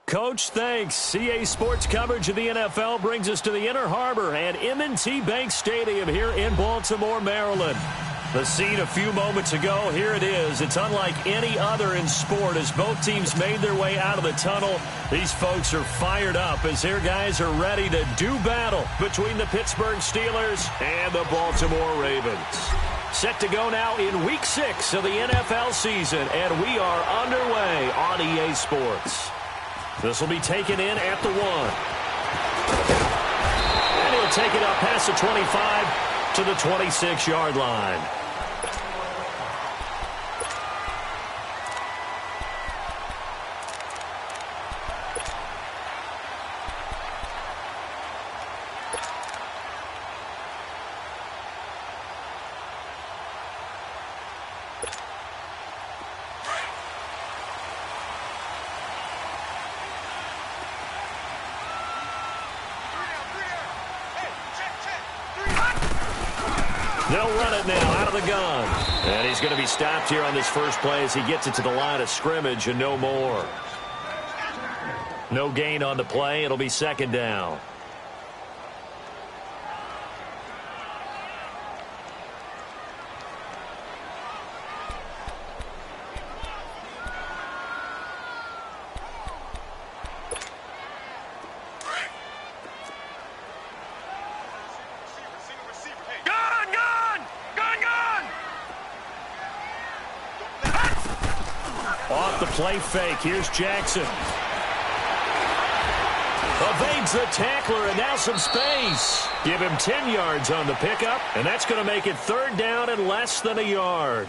Coach, thanks. CA Sports coverage of the NFL brings us to the Inner Harbor and M&T Bank Stadium here in Baltimore, Maryland. The scene a few moments ago, here it is. It's unlike any other in sport as both teams made their way out of the tunnel. These folks are fired up as their guys are ready to do battle between the Pittsburgh Steelers and the Baltimore Ravens. Set to go now in Week 6 of the NFL season, and we are underway on EA Sports. This will be taken in at the 1. And he'll take it up past the 25 to the 26-yard line. They'll run it now out of the gun. And he's going to be stopped here on this first play as he gets it to the line of scrimmage and no more. No gain on the play. It'll be second down. Off the play fake. Here's Jackson. Evades the tackler, and now some space. Give him 10 yards on the pickup, and that's going to make it third down and less than a yard.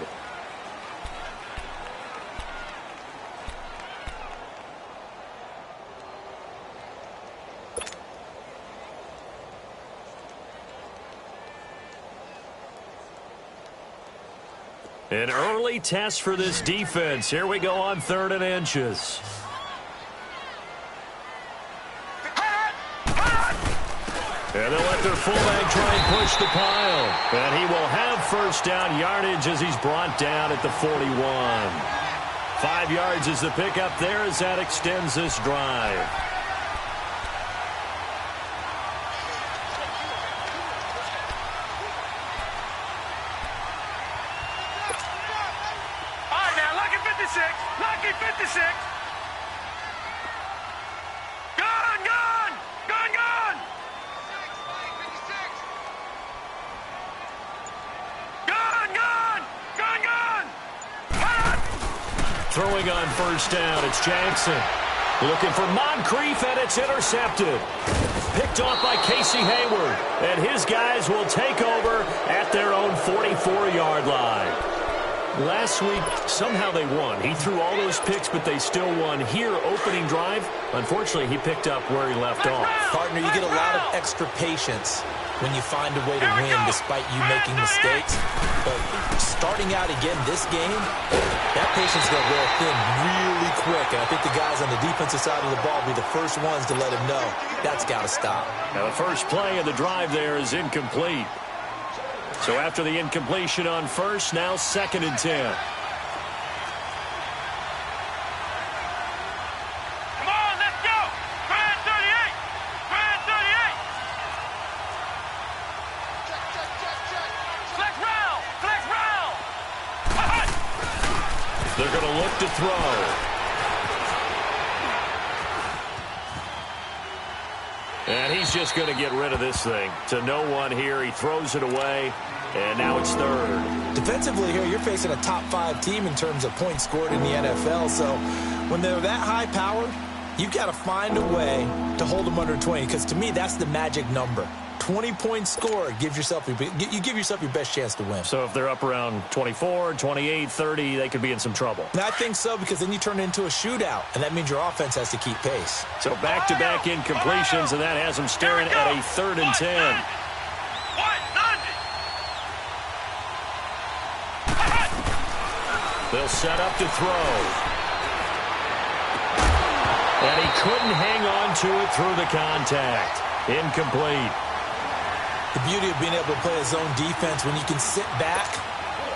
An early test for this defense. Here we go on 3rd and inches. And they'll let their fullback try and push the pile. And he will have first down yardage as he's brought down at the 41. 5 yards is the pickup there as that extends this drive. Lucky 56. Gone, gone, gone, gone. Gone, gone, gone, gone. Throwing on first down, it's Jackson. Looking for Moncrief, and it's intercepted. Picked off by Casey Hayward, and his guys will take over at their own 44-yard line. Last week, somehow they won. He threw all those picks, but they still won. Here, opening drive, unfortunately, he picked up where he left off. Partner, you get a lot of extra patience when you find a way to win despite you making mistakes. But starting out again this game, that patience is going to wear thin really quick. And I think the guys on the defensive side of the ball will be the first ones to let him know that's got to stop. Now, the first play of the drive there is incomplete. So after the incompletion on first, now 2nd and 10. Come on, let's go. Brad 38. Brad 38. Flex round. Flex round. They're going to look to throw. And he's just going to get rid of this thing. To no one here. He throws it away. And now it's 3rd. Defensively here, you're facing a top 5 team in terms of points scored in the NFL. So when they're that high powered, you've got to find a way to hold them under 20. Because to me, that's the magic number. 20-point score gives yourself you give yourself your best chance to win. So if they're up around 24, 28, 30, they could be in some trouble. And I think so, because then you turn it into a shootout, and that means your offense has to keep pace. So back-to-back incompletions, and that has them staring at a 3rd and 10. They'll set up to throw. And he couldn't hang on to it through the contact. Incomplete. The beauty of being able to play a zone defense when you can sit back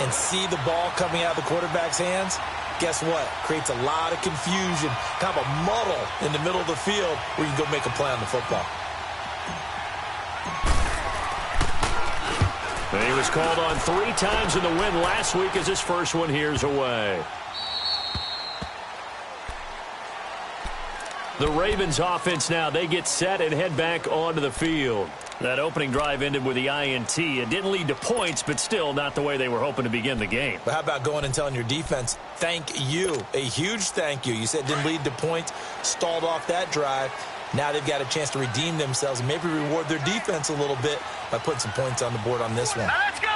and see the ball coming out of the quarterback's hands guess what? Creates a lot of confusion, kind of a muddle in the middle of the field where you can go make a play on the football. He was called on 3 times in the win last week as his first one here's away. The Ravens offense now, they get set and head back onto the field. That opening drive ended with the INT. It didn't lead to points, but still not the way they were hoping to begin the game. But how about going and telling your defense, thank you, a huge thank you. You said it didn't lead to points, stalled off that drive. Now they've got a chance to redeem themselves and maybe reward their defense a little bit by putting some points on the board on this one. Now let's go.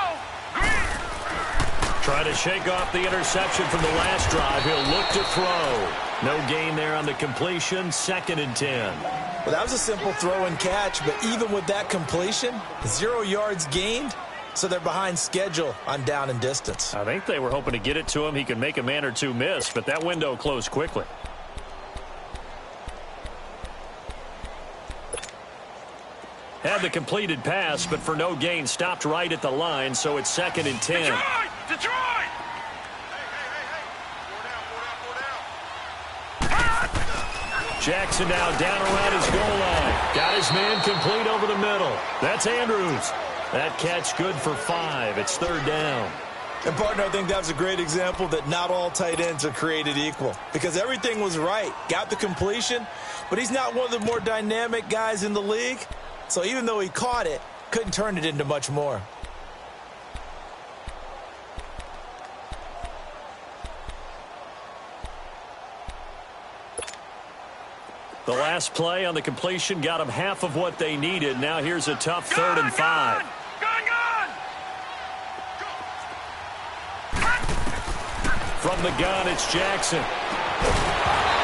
Try to shake off the interception from the last drive. He'll look to throw. No gain there on the completion, 2nd and 10. Well, that was a simple throw and catch, but even with that completion, 0 yards gained, so they're behind schedule on down and distance. I think they were hoping to get it to him. He could make a man or two miss, but that window closed quickly. Had the completed pass, but for no gain, stopped right at the line, so it's 2nd and 10. Detroit! Jackson now down around his goal line. Got his man complete over the middle. That's Andrews. That catch good for 5. It's 3rd down. And, partner, I think that was a great example that not all tight ends are created equal because everything was right. Got the completion, but he's not one of the more dynamic guys in the league. So even though he caught it, couldn't turn it into much more. The last play on the completion got them half of what they needed. Now here's a tough 3rd and 5. From the gun, it's Jackson.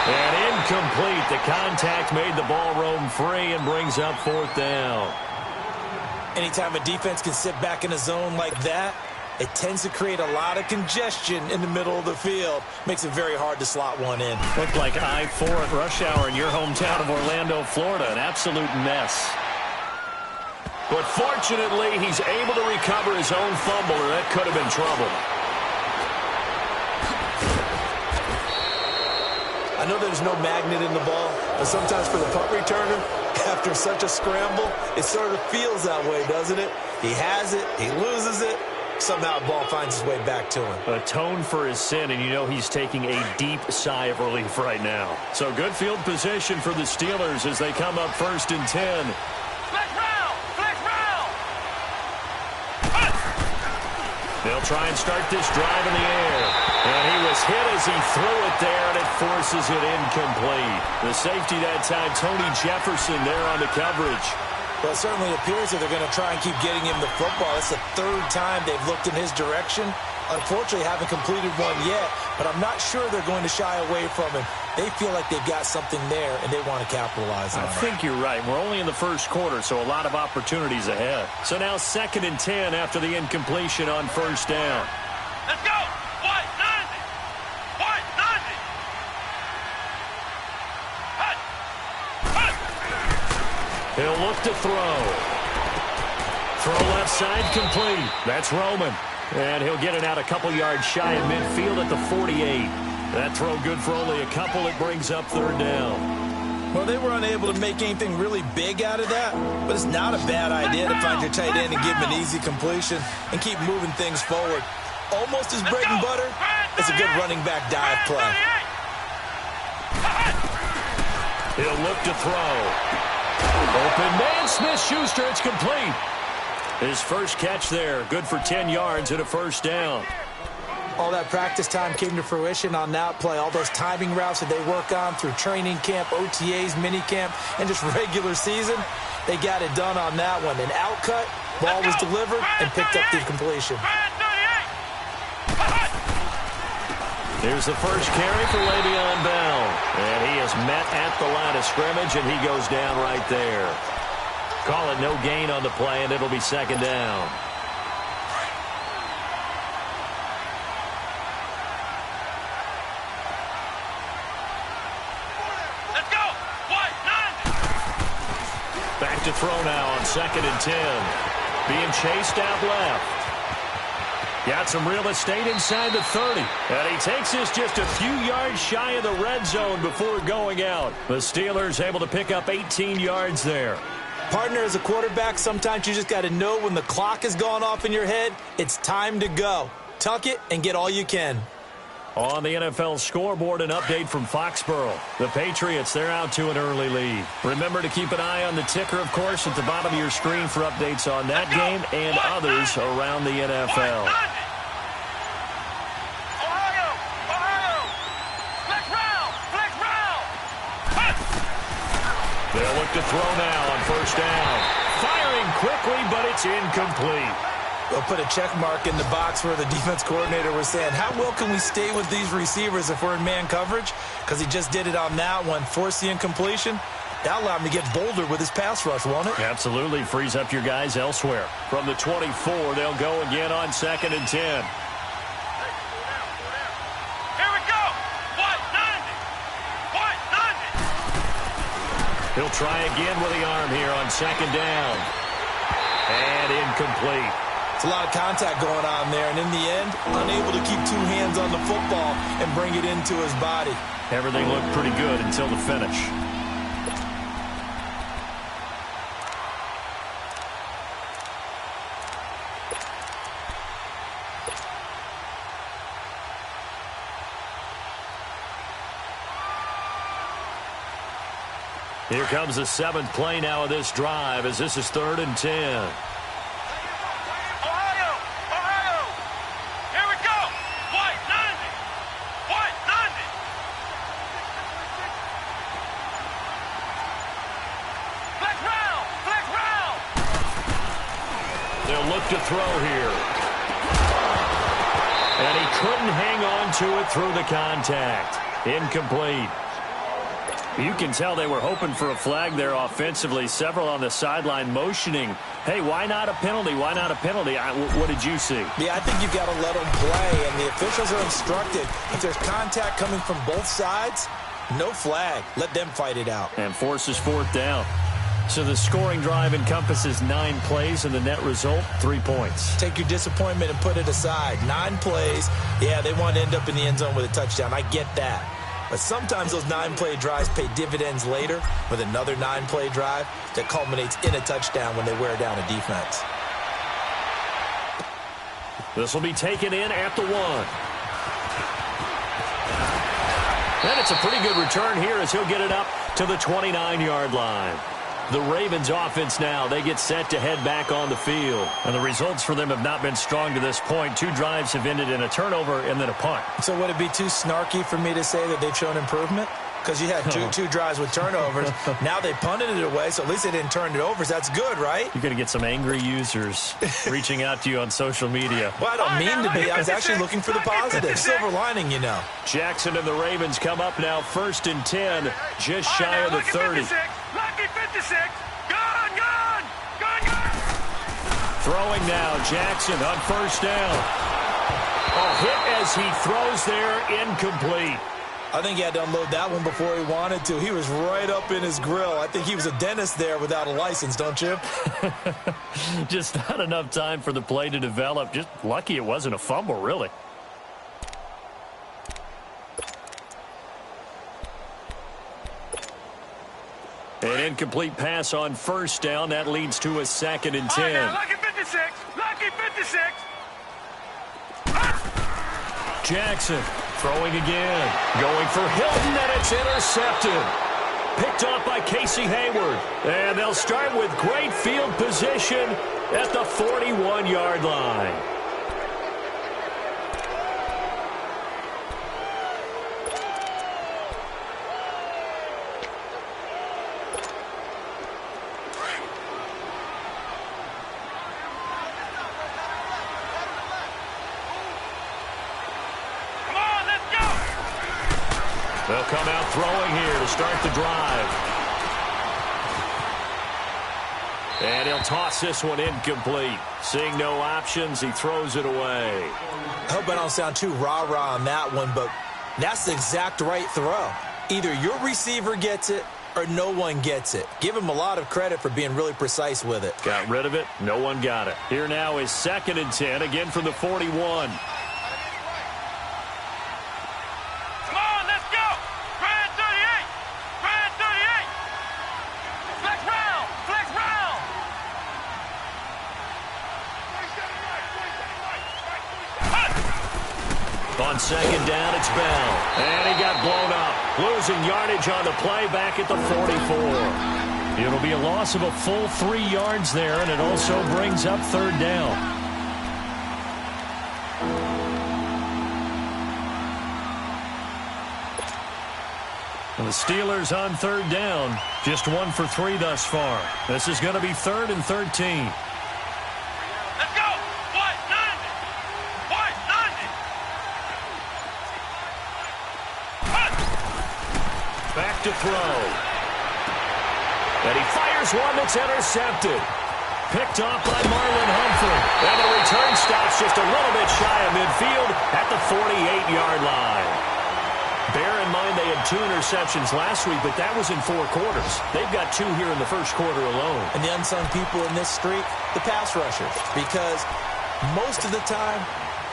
And incomplete. The contact made the ball roam free and brings up 4th down. Anytime a defense can sit back in a zone like that, it tends to create a lot of congestion in the middle of the field. Makes it very hard to slot one in. Looked like I-4 at rush hour in your hometown of Orlando, Florida. An absolute mess. But fortunately, he's able to recover his own fumble, or that could have been trouble. I know there's no magnet in the ball, but sometimes for the punt returner, after such a scramble, it sort of feels that way, doesn't it? He has it, he loses it, somehow the ball finds its way back to him. Atone for his sin, and you know he's taking a deep sigh of relief right now. So good field position for the Steelers as they come up 1st and 10. Flex round! Flex round! They'll try and start this drive in the air. And he was hit as he threw it there, and it forces it incomplete. The safety that time, Tony Jefferson there on the coverage. Well, it certainly appears that they're going to try and keep getting him the football. It's the 3rd time they've looked in his direction. Unfortunately, haven't completed one yet, but I'm not sure they're going to shy away from him. They feel like they've got something there, and they want to capitalize on it. I think you're right. We're only in the 1st quarter, so a lot of opportunities ahead. So now 2nd and 10 after the incompletion on 1st down. Let's go! White 90! White 90! Hut! Hut! He'll look to throw. Throw left side complete. That's Roman. And he'll get it out a couple yards shy of midfield at the 48. That throw good for only a couple. It brings up 3rd down. Well, they were unable to make anything really big out of that, but it's not a bad idea to find your tight end and give him an easy completion and keep moving things forward. Almost as bread and butter as a good running back dive play. He'll look to throw. Open man, Smith-Schuster, it's complete. His first catch there, good for 10 yards and a 1st down. All that practice time came to fruition on that play. All those timing routes that they work on through training camp, OTAs, mini camp, and just regular season, they got it done on that one. An out cut, ball was delivered, and picked up the completion. Here's the first carry for Le'Veon Bell. And he is met at the line of scrimmage, and he goes down right there. Call it no gain on the play, and it'll be 2nd down. Let's go! White 90! Back to throw now on 2nd and 10. Being chased out left. Got some real estate inside the 30. And he takes this just a few yards shy of the red zone before going out. The Steelers able to pick up 18 yards there. Partner, as a quarterback, sometimes you just got to know when the clock has gone off in your head, it's time to go. Tuck it and get all you can. On the NFL scoreboard, an update from Foxborough. The Patriots, they're out to an early lead. Remember to keep an eye on the ticker, of course, at the bottom of your screen for updates on that game and others around the NFL. They'll look to throw now on first down. Firing quickly, but it's incomplete. They'll put a check mark in the box where the defense coordinator was saying, how well can we stay with these receivers if we're in man coverage? Because he just did it on that one, forced the incompletion. That allowed him to get bolder with his pass rush, won't it? Absolutely. Frees up your guys elsewhere. From the 24, they'll go again on 2nd and 10. Here we go. What? 90. He'll try again with the arm here on 2nd down. And incomplete. It's a lot of contact going on there, and in the end, unable to keep two hands on the football and bring it into his body. Everything looked pretty good until the finish. Here comes the 7th play now of this drive as this is 3rd and 10. To throw here. And he couldn't hang on to it through the contact. Incomplete. You can tell they were hoping for a flag there offensively. Several on the sideline motioning, hey, why not a penalty? Why not a penalty? What did you see? Yeah, I think you've got to let them play, and the officials are instructed. If there's contact coming from both sides, no flag. Let them fight it out. And forces 4th down. So the scoring drive encompasses 9 plays, and the net result, 3 points. Take your disappointment and put it aside. 9 plays. Yeah, they want to end up in the end zone with a touchdown. I get that. But sometimes those 9-play drives pay dividends later with another 9-play drive that culminates in a touchdown when they wear down a defense. This will be taken in at the 1. And it's a pretty good return here as he'll get it up to the 29-yard line. The Ravens offense now, they get set to head back on the field. And the results for them have not been strong to this point. 2 drives have ended in a turnover and then a punt. So would it be too snarky for me to say that they've shown improvement? Because you had two drives with turnovers. Now they punted it away, so at least they didn't turn it over. So that's good, right? You're going to get some angry users reaching out to you on social media. Well, I don't mean to be. I was actually looking for the positive. Silver lining, you know. Jackson and the Ravens come up now 1st and 10, just shy of the 30. Lucky 56. Gone. Throwing now, Jackson on 1st down. A hit as he throws there, incomplete. I think he had to unload that one before he wanted to. He was right up in his grill. I think he was a dentist there without a license, don't you? Just not enough time for the play to develop. Just lucky it wasn't a fumble, really. An incomplete pass on 1st down. That leads to a 2nd and 10. Lucky 56. Lucky 56. Jackson throwing again. Going for Hilton, and it's intercepted. Picked off by Casey Hayward. And they'll start with great field position at the 41-yard line. They'll come out throwing here to start the drive. And he'll toss this one incomplete. Seeing no options, he throws it away. I hope I don't sound too rah-rah on that one, but that's the exact right throw. Either your receiver gets it or no one gets it. Give him a lot of credit for being really precise with it. Got rid of it. No one got it. Here now is 2nd and 10, again from the 41. On 2nd down, it's Bell. And he got blown up. Losing yardage on the play back at the 44. It'll be a loss of a full 3 yards there, and it also brings up 3rd down. And the Steelers on 3rd down. Just 1 for 3 thus far. This is going to be 3rd and 13. Back to throw. And he fires one that's intercepted. Picked off by Marlon Humphrey. And the return stops just a little bit shy of midfield at the 48-yard line. Bear in mind they had 2 interceptions last week, but that was in 4 quarters. They've got 2 here in the first quarter alone. And the unsung people in this streak, the pass rushers. Because most of the time,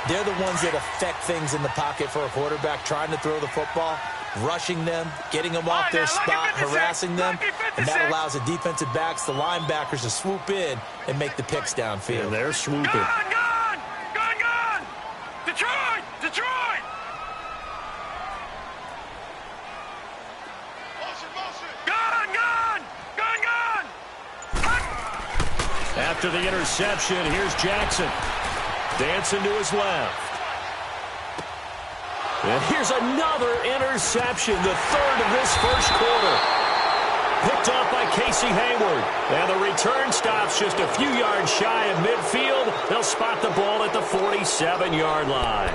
they're the ones that affect things in the pocket for a quarterback trying to throw the football. Rushing them, getting them off their spot, harassing them, and that allows the defensive backs, the linebackers, to swoop in and make the picks downfield. And they're swooping. Gun! Detroit! Detroit! Gun! After the interception, here's Jackson. Dancing to his left. And here's another interception, the 3rd of this first quarter. Picked off by Casey Hayward. And the return stops just a few yards shy of midfield. They'll spot the ball at the 47-yard line.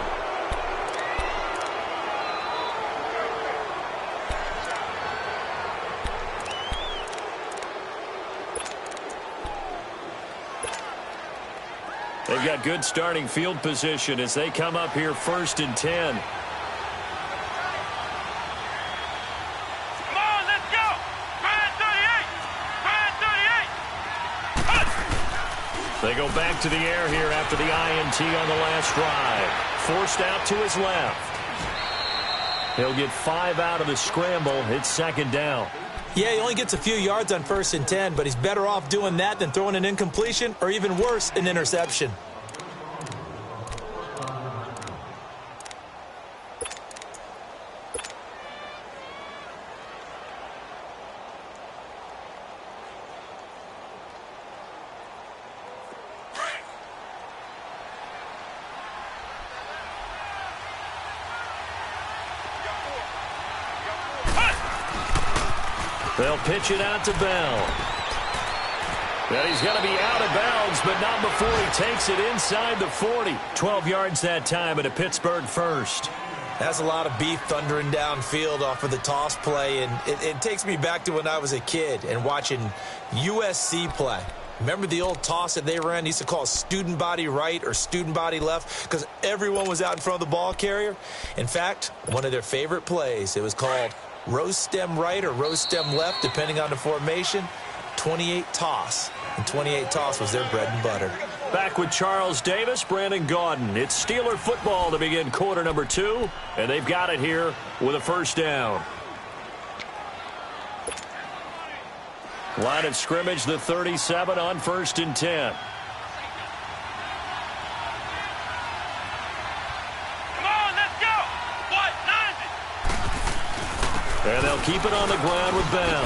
They've got good starting field position as they come up here 1st and 10. They go back to the air here after the INT on the last drive. Forced out to his left. He'll get 5 out of the scramble. It's 2nd down. Yeah, he only gets a few yards on 1st and 10, but he's better off doing that than throwing an incompletion or even worse, an interception. They'll pitch it out to Bell. And he's going to be out of bounds, but not before he takes it inside the 40. 12 yards that time at a Pittsburgh first. That's a lot of beef thundering downfield off of the toss play, and it takes me back to when I was a kid and watching USC play. Remember the old toss that they ran? They used to call student body right or student body left because everyone was out in front of the ball carrier. In fact, one of their favorite plays, it was called rose stem right or rose stem left, depending on the formation. 28 toss. And 28 toss was their bread and butter. Back with Charles Davis, Brandon Gaudin. It's Steeler football to begin quarter number 2, and they've got it here with a 1st down. Line of scrimmage, the 37 on 1st and 10. And they'll keep it on the ground with Bell.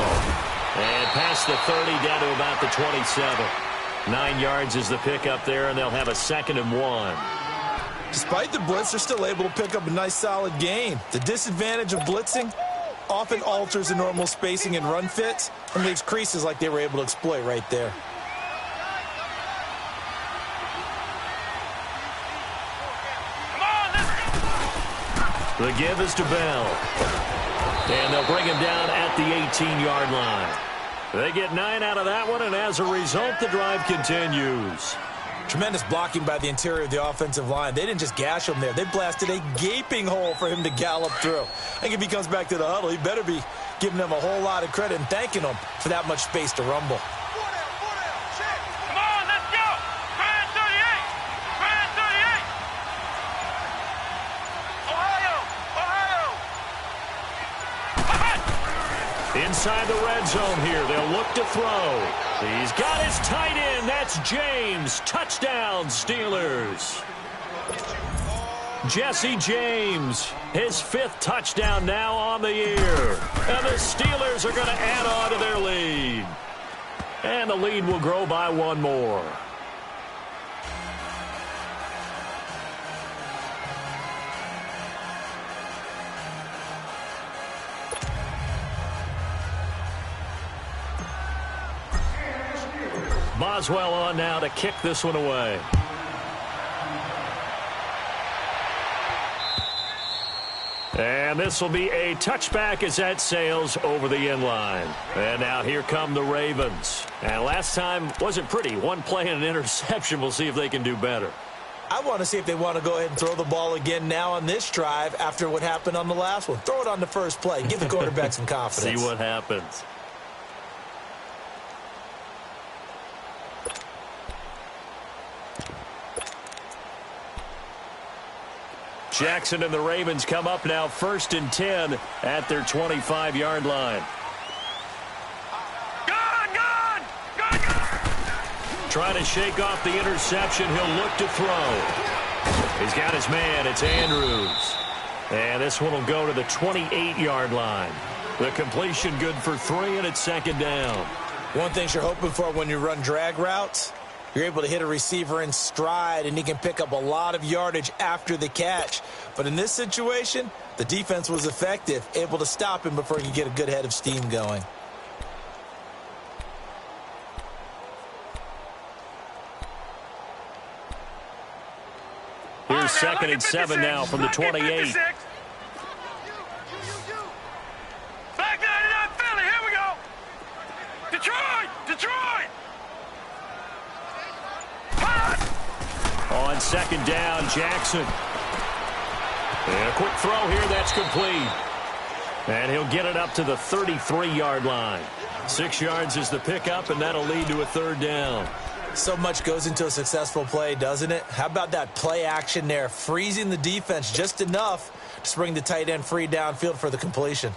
And past the 30 down to about the 27. 9 yards is the pickup there, and they'll have a 2nd and 1. Despite the blitz, they're still able to pick up a nice solid gain. The disadvantage of blitzing often alters the normal spacing and run fits and leaves creases like they were able to exploit right there. The give is to Bell. And they'll bring him down at the 18-yard line. They get 9 out of that one, and as a result, the drive continues. Tremendous blocking by the interior of the offensive line. They didn't just gash him there. They blasted a gaping hole for him to gallop through. I think if he comes back to the huddle, he better be giving them a whole lot of credit and thanking them for that much space to rumble. Come on, let's go. Grand 38. Grand 38. Ohio. Ohio. Inside the red zone here, they'll look to throw. He's got his tight end. That's James. Touchdown, Steelers. Jesse James, his 5th touchdown now on the year. And the Steelers are going to add on to their lead. And the lead will grow by 1 more. Boswell on now to kick this one away. And this will be a touchback as that sails over the end line. And now here come the Ravens. And last time wasn't pretty. 1 play and an interception. We'll see if they can do better. I want to see if they want to go ahead and throw the ball again now on this drive after what happened on the last one. Throw it on the first play. Give the quarterback some confidence. See what happens. Jackson and the Ravens come up now 1st and 10 at their 25-yard line. Gone. Trying to shake off the interception. He'll look to throw. He's got his man. It's Andrews. And this one will go to the 28-yard line. The completion good for 3, and it's 2nd down. One thing you're hoping for when you run drag routes, you're able to hit a receiver in stride, and he can pick up a lot of yardage after the catch. But in this situation, the defense was effective, able to stop him before he could get a good head of steam going. Here's 2nd and 7 now from the 28. Back 99 Philly, here we go. Detroit. On 2nd down, Jackson. And a quick throw here, that's complete. And he'll get it up to the 33-yard line. 6 yards is the pickup, and that'll lead to a 3rd down. So much goes into a successful play, doesn't it? How about that play action there, freezing the defense just enough to bring the tight end free downfield for the completion.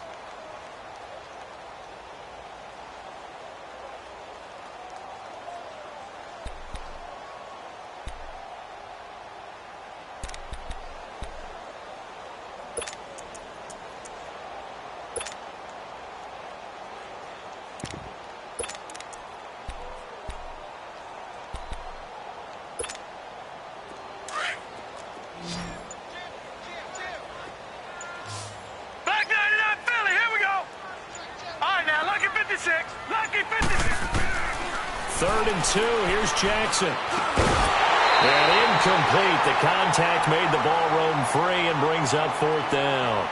Here's Jackson. And incomplete. The contact made the ball roam free and brings up 4th down.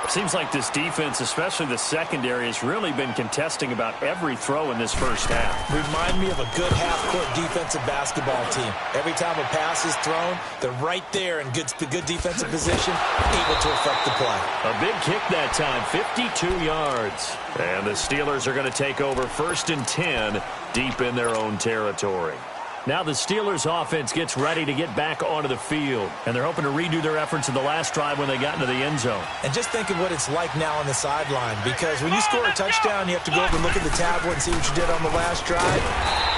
Seems like this defense, especially the secondary, has really been contesting about every throw in this first half. Remind me of a good half-court defensive basketball team. Every time a pass is thrown, they're right there in good defensive position, able to affect the play. A big kick that time, 52 yards. And the Steelers are going to take over 1st and 10 deep in their own territory. Now the Steelers offense gets ready to get back onto the field. And they're hoping to redo their efforts in the last drive when they got into the end zone. And just think of what it's like now on the sideline. Because when you score a touchdown, you have to go over and look at the tablet and see what you did on the last drive.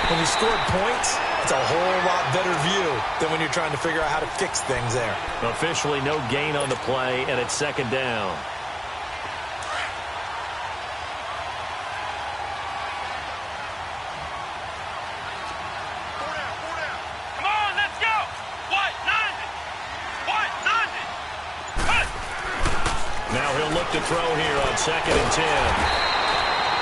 When you scored points, it's a whole lot better view than when you're trying to figure out how to fix things there. Officially no gain on the play, and it's 2nd down. To throw here on 2nd and 10.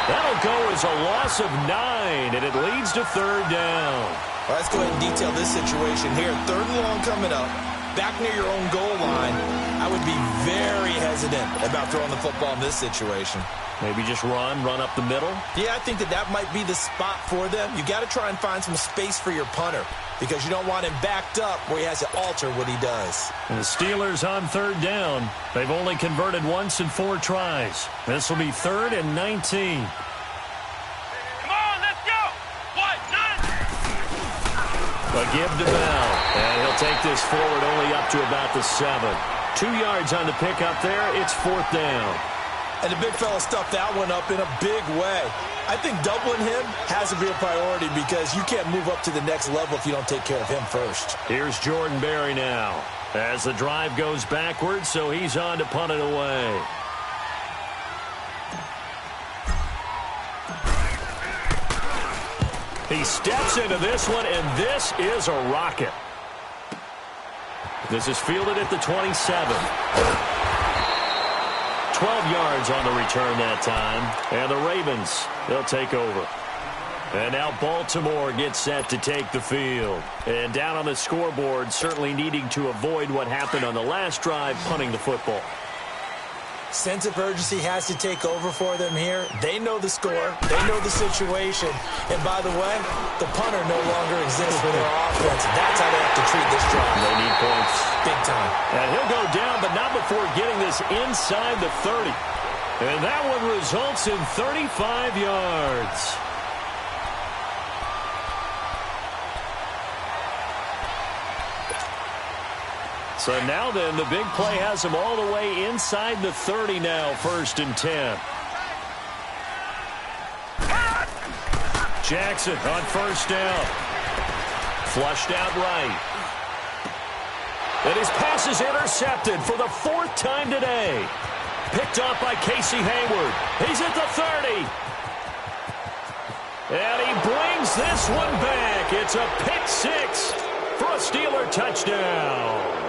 That'll go as a loss of 9, and it leads to 3rd down. Well, let's go ahead and detail this situation here. 3rd and long coming up, back near your own goal line. I would be very hesitant about throwing the football in this situation. Maybe just run up the middle? Yeah, I think that might be the spot for them. You got to try and find some space for your punter. because you don't want him backed up where he has to alter what he does. And the Steelers on third down. They've only converted once in 4 tries. This will be 3rd and 19. Come on, let's go. What? A give to Bell. And he'll take this forward only up to about the 7. 2 yards on the pickup there. It's 4th down. And the big fella stuffed that one up in a big way. I think doubling him has to be a priority because you can't move up to the next level if you don't take care of him first. Here's Jordan Berry now as the drive goes backwards, so he's on to punt it away. He steps into this one, and this is a rocket. This is fielded at the 27. 12 yards on the return that time. And the Ravens, they'll take over. And now Baltimore gets set to take the field. And down on the scoreboard, certainly needing to avoid what happened on the last drive, punting the football. Sense of urgency has to take over for them here. They know the score. They know the situation. And by the way, the punter no longer exists for their offense. That's how they have to treat this drive. They need points. Big time. And he'll go down, but not before getting this inside the 30. And that one results in 35 yards. So now then, the big play has him all the way inside the 30 now, 1st and 10. Jackson on 1st down. Flushed out right. And his pass is intercepted for the 4th time today. Picked off by Casey Hayward. He's at the 30. And he brings this one back. It's a pick 6 for a Steeler touchdown.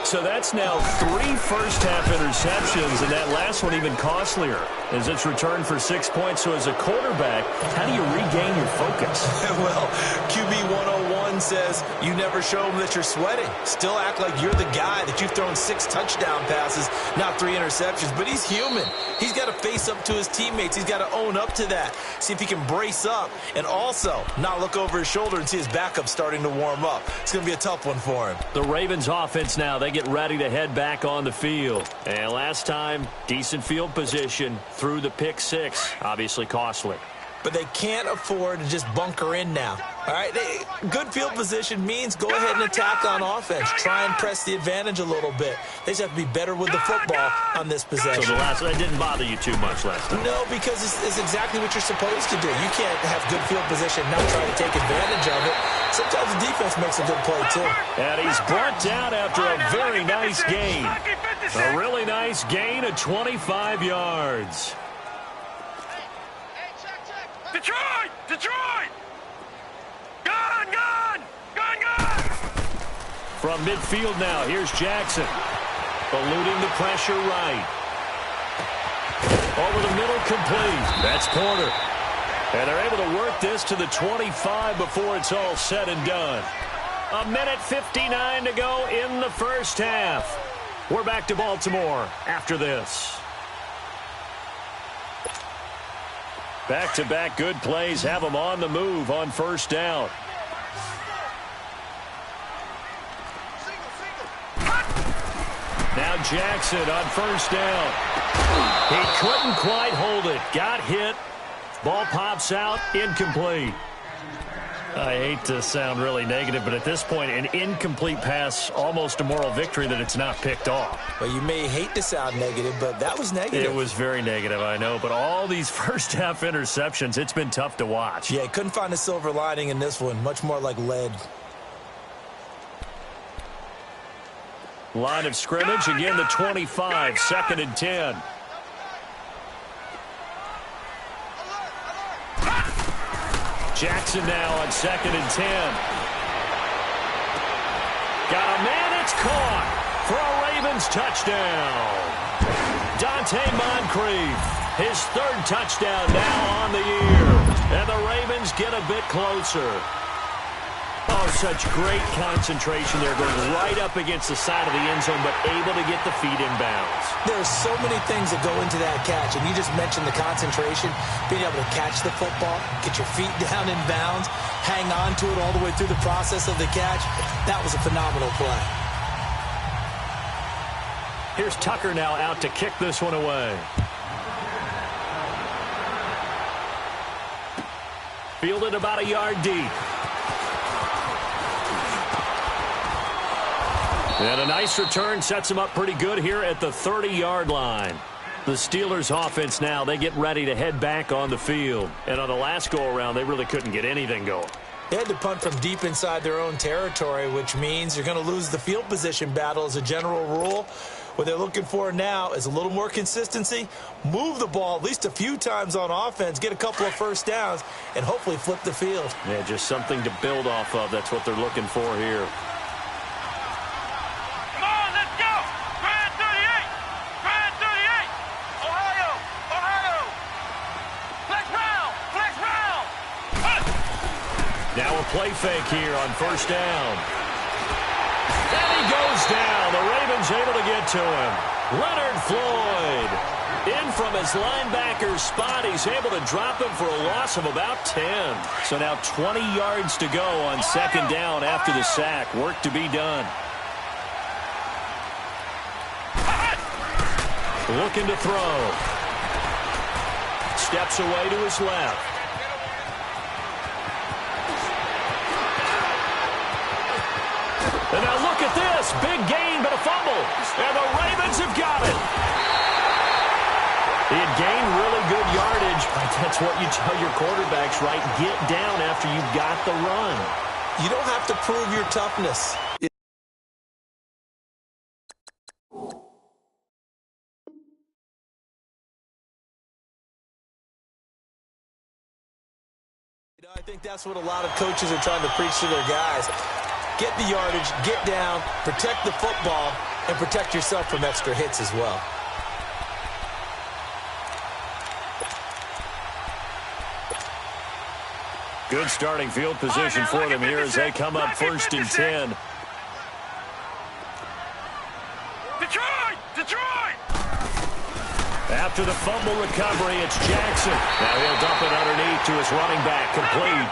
So that's now 3 first-half interceptions, and that last one even costlier as it's returned for 6 points. So as a quarterback, how do you regain your focus? Well, QB 101 says you never show them that you're sweating. Still act like you're the guy that you've thrown 6 touchdown passes, not 3 interceptions. But he's human. He's got to face up to his teammates. He's got to own up to that. See if he can brace up and also not look over his shoulder and see his backup starting to warm up. It's going to be a tough one for him. The Ravens offense now, they get ready to head back on the field. And last time, decent field position through the pick 6, obviously costly. But they can't afford to just bunker in now. All right, good field position means go ahead and attack on offense. Try and press the advantage a little bit. They just have to be better with the football on this possession. So that didn't bother you too much last time? No, because it's exactly what you're supposed to do. You can't have good field position and not try to take advantage of it. Sometimes the defense makes a good play, too. And he's brought down after a very nice gain. A really nice gain of 25 yards. Detroit! Detroit! Gun! Gun! Gun! Gun! From midfield now, here's Jackson. Eluding the pressure right. Over the middle, complete. That's Porter. And they're able to work this to the 25 before it's all said and done. 1:59 to go in the first half. We're back to Baltimore after this. Back-to-back good plays have them on the move on 1st down. Now Jackson on 1st down. He couldn't quite hold it. Got hit. Ball pops out. Incomplete. I hate to sound really negative, but at this point, an incomplete pass, almost a moral victory that it's not picked off. Well, you may hate to sound negative, but that was negative. It was very negative, I know, but all these first-half interceptions, it's been tough to watch. Yeah, couldn't find a silver lining in this one. Much more like lead. Line of scrimmage, again the 25, 2nd and 10. Jackson now on 2nd and 10. Got a man, it's caught for a Ravens touchdown. Dante Moncrief, his 3rd touchdown now on the year. And the Ravens get a bit closer. A Oh, such great concentration there, going right up against the side of the end zone, but able to get the feet in bounds. There's so many things that go into that catch, and you just mentioned the concentration, being able to catch the football, get your feet down in bounds, hang on to it all the way through the process of the catch. That was a phenomenal play. Here's Tucker now out to kick this one away. Fielded about a yard deep. And a nice return sets him up pretty good here at the 30-yard line. The Steelers offense now, they get ready to head back on the field. And on the last go-around, they really couldn't get anything going. They had to punt from deep inside their own territory, which means you're going to lose the field position battle as a general rule. What they're looking for now is a little more consistency, move the ball at least a few times on offense, get a couple of first downs, and hopefully flip the field. Yeah, just something to build off of. That's what they're looking for here. Come on, let's go. Grand 38. Grand 38. Ohio. Ohio. Flex round. Flex round. Now a play fake here on first down. And he goes down. The Ravens able to get to him. Leonard Floyd in from his linebacker spot. He's able to drop him for a loss of about 10. So now 20 yards to go on second down after the sack. Work to be done. Looking to throw. Steps away to his left. And now look at this. Big gain, but a fumble. And the Ravens have got it. He had gained really good yardage. That's what you tell your quarterbacks, right? Get down after you've got the run. You don't have to prove your toughness. I think that's what a lot of coaches are trying to preach to their guys. Get the yardage, get down, protect the football, and protect yourself from extra hits as well. Good starting field position for them here as they come up first and 10. Detroit! Detroit! After the fumble recovery, it's Jackson. Now he'll dump it underneath to his running back, complete.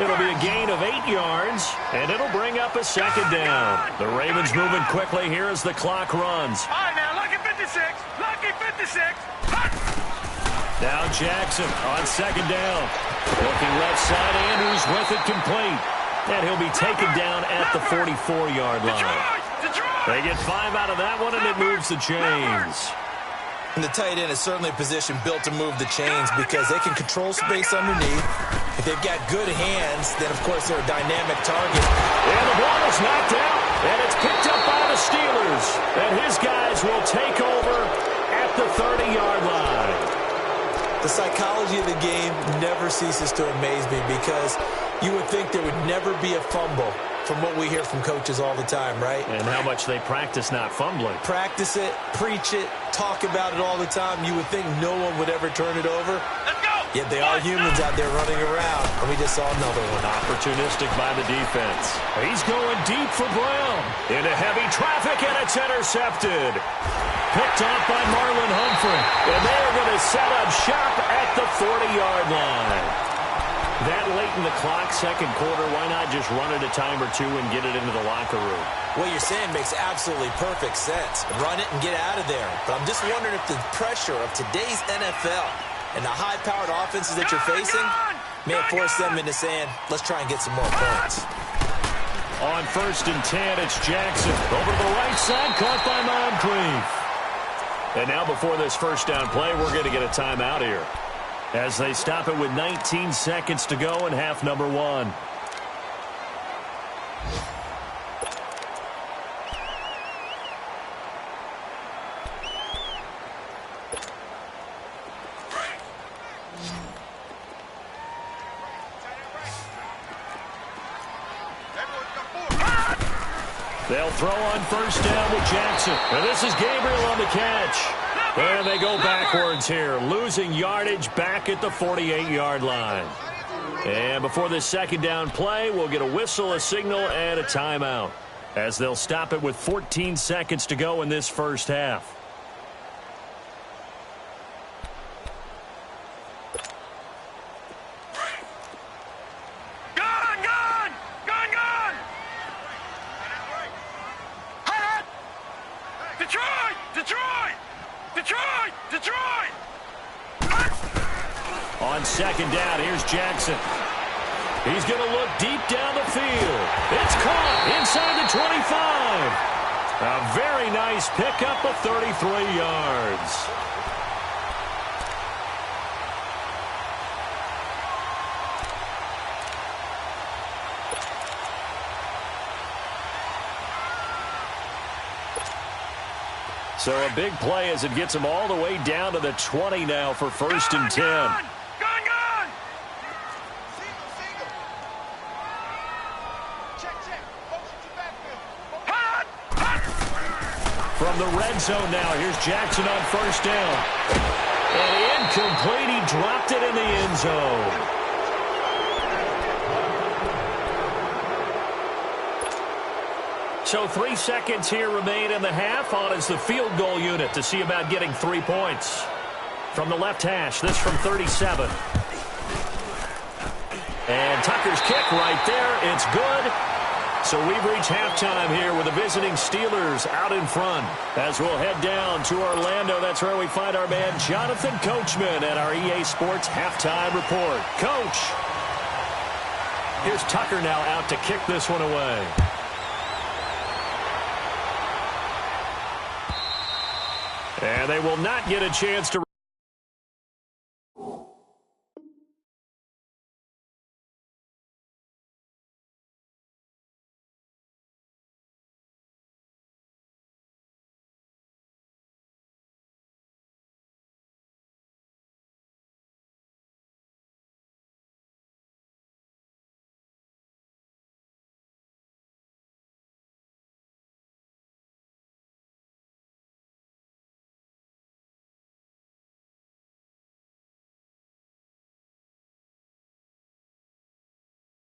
It'll be a gain of 8 yards, and it'll bring up a second down. The Ravens moving quickly here as the clock runs. All right, now, lucky 56. Lucky 56. Now Jackson on second down. Looking left side, Andrews with it complete. And he'll be taken down at the 44-yard line. They get 5 out of that one, and it moves the chains. And the tight end is certainly a position built to move the chains because they can control space underneath. If they've got good hands, then, of course, they're a dynamic target. And the ball is knocked out, and it's picked up by the Steelers. And his guys will take over at the 30-yard line. The psychology of the game never ceases to amaze me because you would think there would never be a fumble from what we hear from coaches all the time, right? And how much they practice not fumbling. Practice it, preach it, talk about it all the time. You would think no one would ever turn it over. Let's go! Yet they are humans out there running around, and we just saw another one. Opportunistic by the defense. He's going deep for Brown. Into heavy traffic, and it's intercepted. Picked off by Marlon Humphrey. And they're going to set up shop at the 40-yard line. That late in the clock, second quarter, why not just run it a time or two and get it into the locker room? What you're saying makes absolutely perfect sense. Run it and get out of there. But I'm just wondering if the pressure of today's NFL and the high-powered offenses that you're facing may have forced them into saying, let's try and get some more points. On first and 10, it's Jackson. Over to the right side, caught by Moncrief. And now before this first down play, we're going to get a timeout here, as they stop it with 19 seconds to go in half number 1. They'll throw on first down with Jackson. And this is Gabriel on the catch. And they go backwards here, losing yardage back at the 48-yard line. And before this second down play, we'll get a whistle, a signal, and a timeout, as they'll stop it with 14 seconds to go in this first half. On second down, here's Jackson. He's going to look deep down the field. It's caught inside the 25. A very nice pickup of 33 yards. So a big play as it gets him all the way down to the 20 now for 1st and 10. From the red zone now, here's Jackson on 1st down. And incomplete, he dropped it in the end zone. So 3 seconds here remain in the half. On is the field goal unit to see about getting 3 points. From the left hash, this from 37. And Tucker's kick right there. It's good. So we've reached halftime here with the visiting Steelers out in front. As we'll head down to Orlando, that's where we find our man Jonathan Coachman at our EA Sports Halftime Report. Coach, here's Tucker now out to kick this one away. And they will not get a chance to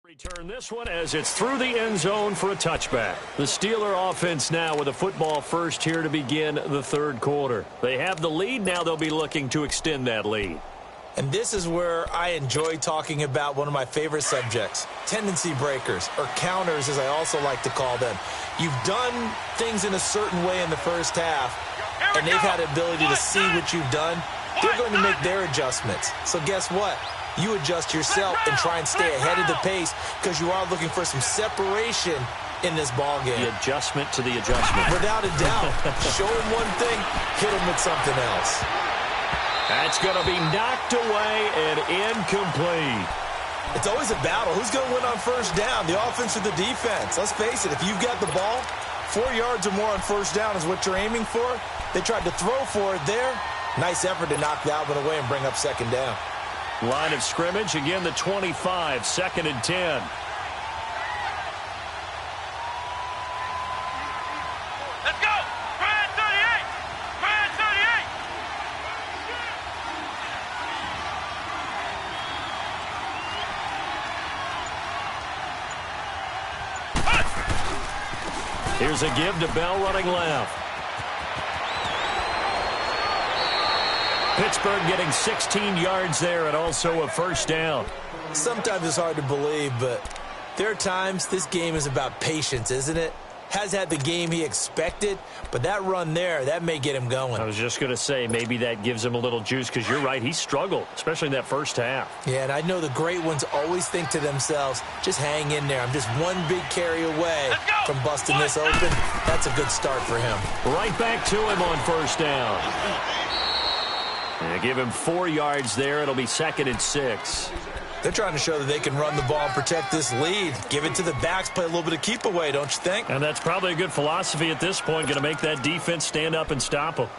return this one as it's through the end zone for a touchback. The Steeler offense now with a football first here to begin the third quarter. They have the lead. Now they'll be looking to extend that lead. And this is where I enjoy talking about one of my favorite subjects, tendency breakers, or counters as I also like to call them. You've done things in a certain way in the first half, and they've had the ability to see what you've done. They're going to make their adjustments. So guess what? You adjust yourself and try and stay ahead of the pace because you are looking for some separation in this ball game. The adjustment to the adjustment. Without a doubt. Show him one thing, hit him with something else. That's going to be knocked away and incomplete. It's always a battle. Who's going to win on first down, the offense or the defense? Let's face it, if you've got the ball, 4 yards or more on first down is what you're aiming for. They tried to throw for it there. Nice effort to knock that one away and bring up second down. Line of scrimmage, again the 25, 2nd and 10. Let's go! Brad 38! Brad 38! Here's a give to Bell running left. Pittsburgh getting 16 yards there and also a first down. Sometimes it's hard to believe, but there are times this game is about patience, isn't it? Has had the game he expected, but that run there, that may get him going. I was just going to say, maybe that gives him a little juice because you're right, he struggled, especially in that first half. Yeah, and I know the great ones always think to themselves, just hang in there. I'm just one big carry away from busting this open. That's a good start for him. Right back to him on first down. And give him 4 yards there. It'll be 2nd and 6. They're trying to show that they can run the ball and protect this lead. Give it to the backs, play a little bit of keep away, don't you think? And that's probably a good philosophy at this point. Going to make that defense stand up and stop them.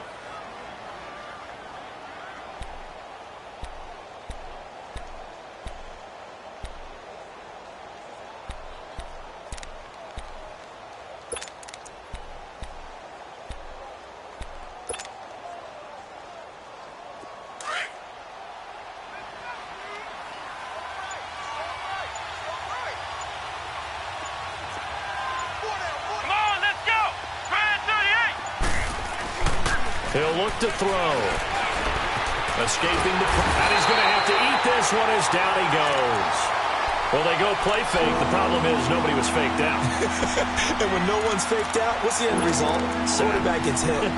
He'll look to throw. Escaping the... And he's going to have to eat this one as down he goes. Well, they go play fake. The problem is nobody was faked out. And when no one's faked out, what's the end result? Quarterback gets hit.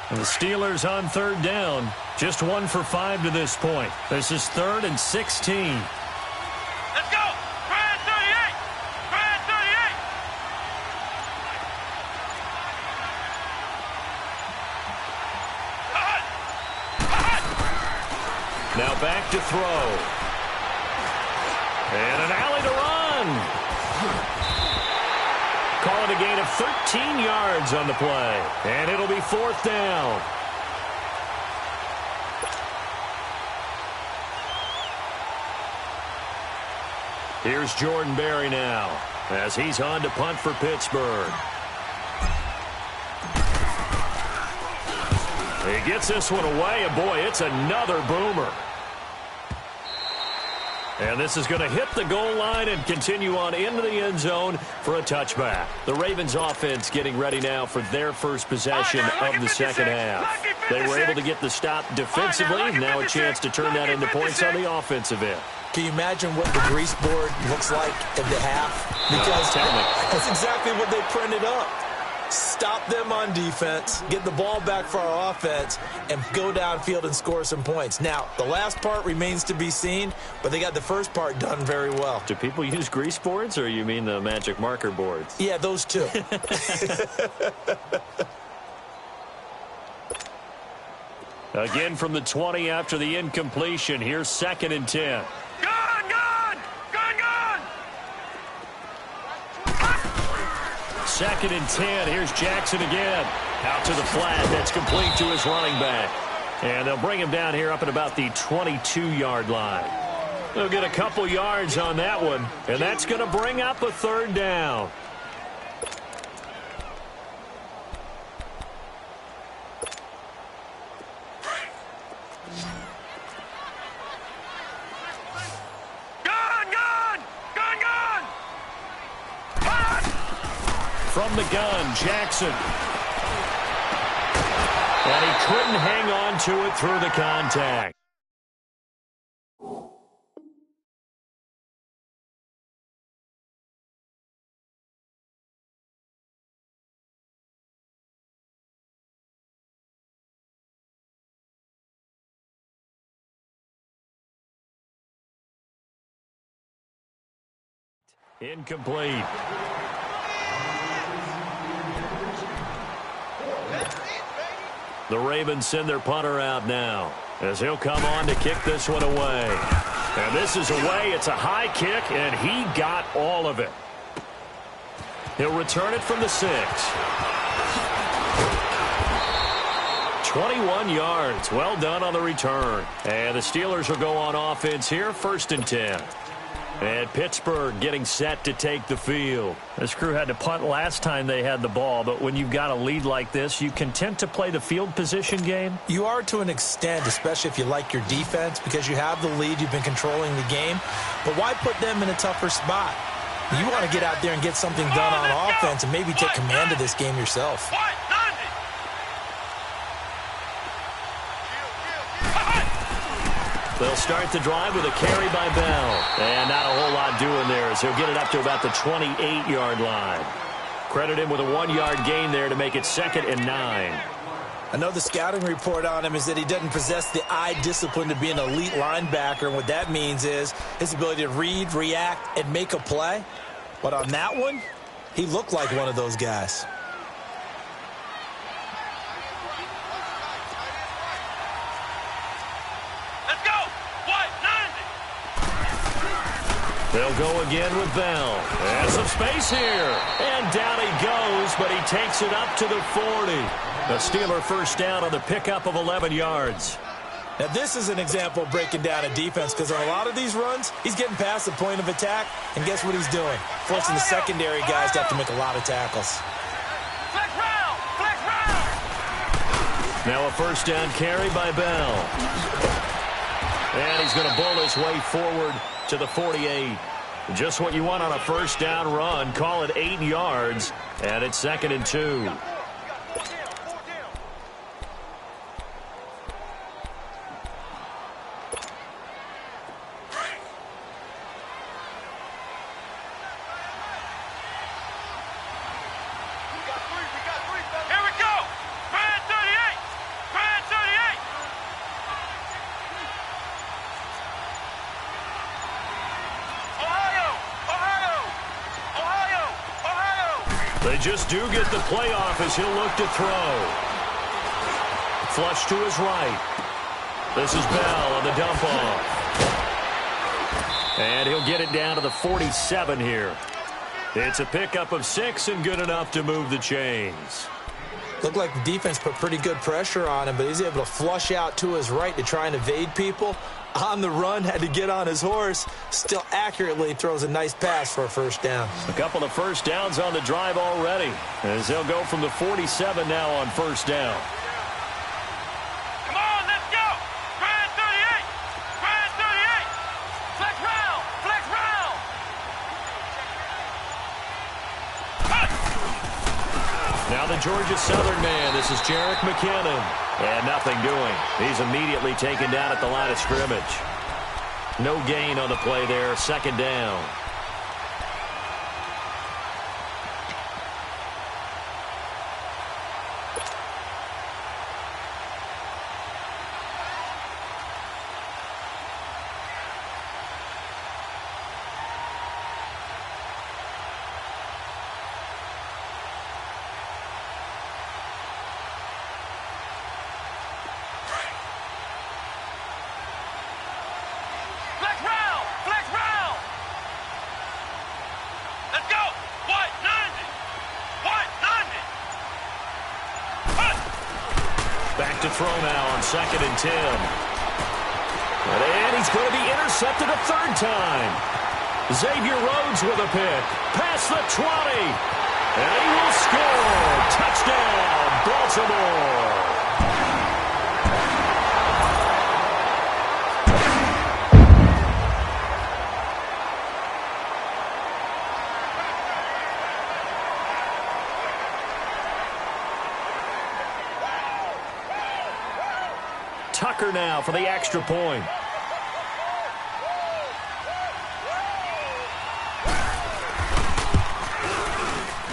And the Steelers on third down. Just 1 for 5 to this point. This is 3rd and 16. Let's go! Grand 38! Grand 38! Now back to throw. And an alley to run. Call it a gain of 13 yards on the play. And it'll be 4th down. Here's Jordan Berry now as he's on to punt for Pittsburgh. He gets this one away, and boy, it's another boomer. And this is going to hit the goal line and continue on into the end zone for a touchback. The Ravens offense getting ready now for their first possession of the second half. They were able to get the stop defensively. Now a chance to turn that into points on the offensive end. Can you imagine what the grease board looks like at the half? Because that's exactly what they printed up. Stop them on defense, get the ball back for our offense, and go downfield and score some points. Now, the last part remains to be seen, but they got the first part done very well. Do people use grease boards, or you mean the magic marker boards? Yeah, those two. Again from the 20 after the incompletion. Here's 2nd and 10. Gun, gun! Gun, gun! 2nd and 10. Here's Jackson again. Out to the flat. That's complete to his running back. And they'll bring him down here up at about the 22-yard line. They'll get a couple yards on that one. And that's going to bring up a 3rd down. From the gun, Jackson. And he couldn't hang on to it through the contact. Incomplete. The Ravens send their punter out now as he'll come on to kick this one away. And this is away. It's a high kick, and he got all of it. He'll return it from the 6. 21 yards. Well done on the return. And the Steelers will go on offense here, 1st and 10. And Pittsburgh getting set to take the field. This crew had to punt last time they had the ball, but when you've got a lead like this, you content to play the field position game? You are to an extent, especially if you like your defense, because you have the lead, you've been controlling the game. But why put them in a tougher spot? You want to get out there and get something done on offense and maybe take command of this game yourself. They'll start the drive with a carry by Bell. And not a whole lot doing there as he'll get it up to about the 28-yard line. Credit him with a 1-yard gain there to make it 2nd and 9. I know the scouting report on him is that he doesn't possess the eye discipline to be an elite linebacker. And what that means is his ability to read, react, and make a play. But on that one, he looked like one of those guys. They'll go again with Bell. And some space here. And down he goes, but he takes it up to the 40. The Steeler first down on the pickup of 11 yards. Now, this is an example of breaking down a defense because on a lot of these runs, he's getting past the point of attack, and guess what he's doing? Forcing the secondary guys to have to make a lot of tackles. Flex round! Flex round! Now a first down carry by Bell. And he's going to bull his way forward to the 48. Just what you want on a first down run. Call it 8 yards. And it's 2nd and 2. They just do get the playoff as he'll look to throw. Flush to his right. This is Bell on the dump off. And he'll get it down to the 47 here. It's a pickup of 6 and good enough to move the chains. Looked like the defense put pretty good pressure on him, but he's able to flush out to his right to try and evade people. On the run, had to get on his horse. Still accurately throws a nice pass for a first down. A couple of first downs on the drive already, as they'll go from the 47 now on first down. Come on, let's go! Grand 38! Grand 38! Flex round! Flex round! Now the Georgia Southern man. This is Jerick McKinnon. And nothing doing. He's immediately taken down at the line of scrimmage. No gain on the play there. 2nd down. Back to throw now on 2nd and 10. And he's going to be intercepted a 3rd time. Xavier Rhodes with a pick. Past the 20. And he will score. Touchdown, Baltimore. Tucker now for the extra point.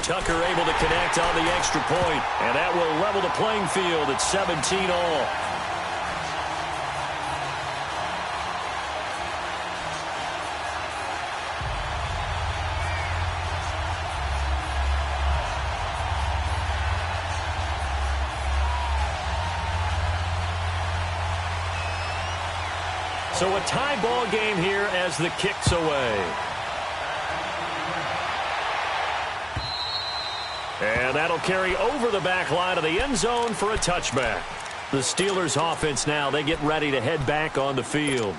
Tucker able to connect on the extra point, and that will level the playing field at 17 all. So a tie ball game here as the kick's away. And that'll carry over the back line of the end zone for a touchback. The Steelers offense now, they get ready to head back on the field.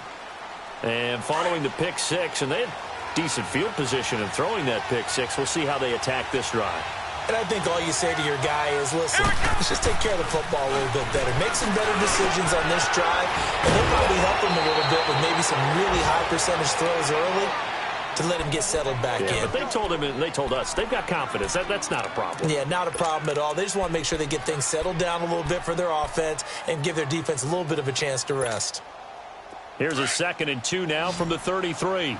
And following the pick six, and they had decent field position in throwing that pick six. We'll see how they attack this drive. And I think all you say to your guy is, listen, let's just take care of the football a little bit better. Make some better decisions on this drive, and they'll probably help him a little bit with maybe some really high percentage throws early to let him get settled back in. But they told him, and they told us, they've got confidence. That's not a problem. Yeah, not a problem at all. They just want to make sure they get things settled down a little bit for their offense and give their defense a little bit of a chance to rest. Here's a 2nd and 2 now from the 33.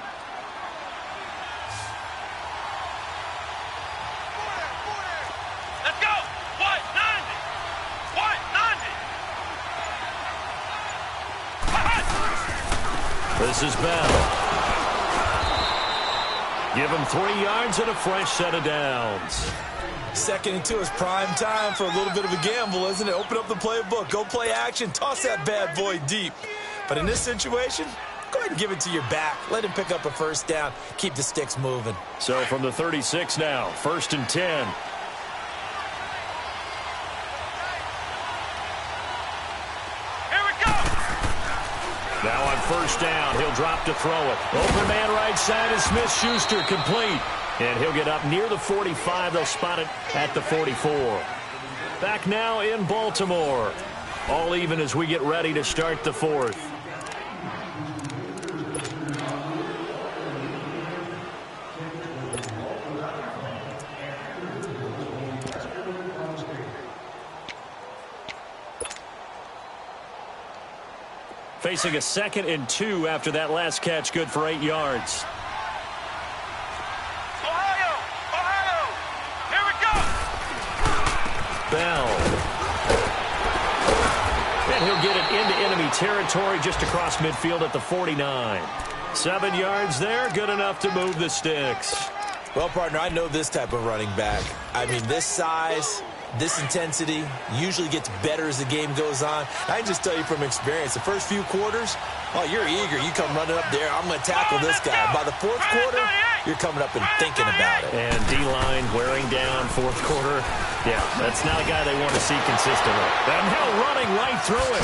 This is Bell. Give him 3 yards and a fresh set of downs. 2nd and 2 is prime time for a little bit of a gamble, isn't it? Open up the playbook, go play action, toss that bad boy deep. But in this situation, go ahead and give it to your back. Let him pick up a first down. Keep the sticks moving. So from the 36 now, 1st and 10. Now on first down, he'll drop to throw it. Open man right side is Smith-Schuster, complete. And he'll get up near the 45. They'll spot it at the 44. Back now in Baltimore. All even as we get ready to start the fourth. Facing a 2nd and 2 after that last catch, good for 8 yards. Ohio, here we go. Bell. And he'll get it into enemy territory just across midfield at the 49. 7 yards there, good enough to move the sticks. Well, partner, I know this type of running back. I mean, this size, this intensity usually gets better as the game goes on. I can just tell you from experience, the first few quarters, oh, you're eager. You come running up there, I'm going to tackle this guy. By the 4th quarter, you're coming up and thinking about it. And D-line wearing down 4th quarter. Yeah, that's not a guy they want to see consistently. And now running right through it.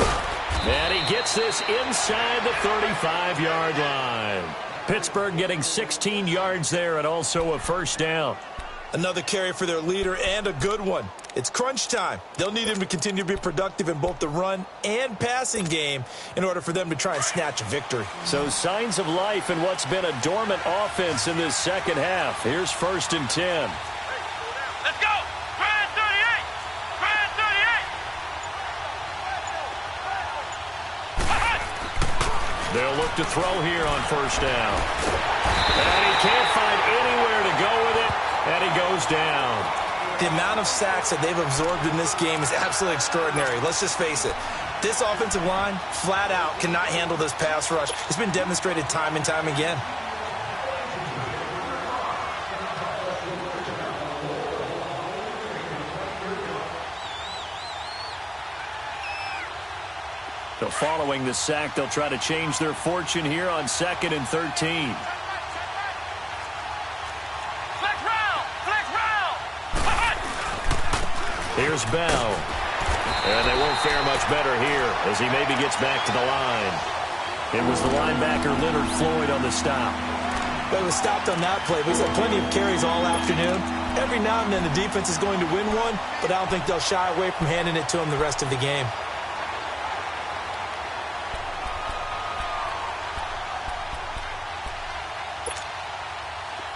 And he gets this inside the 35-yard line. Pittsburgh getting 16 yards there and also a first down. Another carry for their leader and a good one. It's crunch time. They'll need him to continue to be productive in both the run and passing game in order for them to try and snatch a victory. So signs of life in what's been a dormant offense in this second half. Here's 1st and 10. Let's go. Grand 38. Grand 38. They'll look to throw here on 1st down. And he can't find anywhere to go with it, and he goes down. The amount of sacks that they've absorbed in this game is absolutely extraordinary. Let's just face it. This offensive line, flat out, cannot handle this pass rush. It's been demonstrated time and time again. So following the sack, they'll try to change their fortune here on 2nd and 13. Here's Bell. And they won't fare much better here as he maybe gets back to the line. It was the linebacker Leonard Floyd on the stop. Well, he was stopped on that play, but he's had plenty of carries all afternoon. Every now and then the defense is going to win one, but I don't think they'll shy away from handing it to him the rest of the game.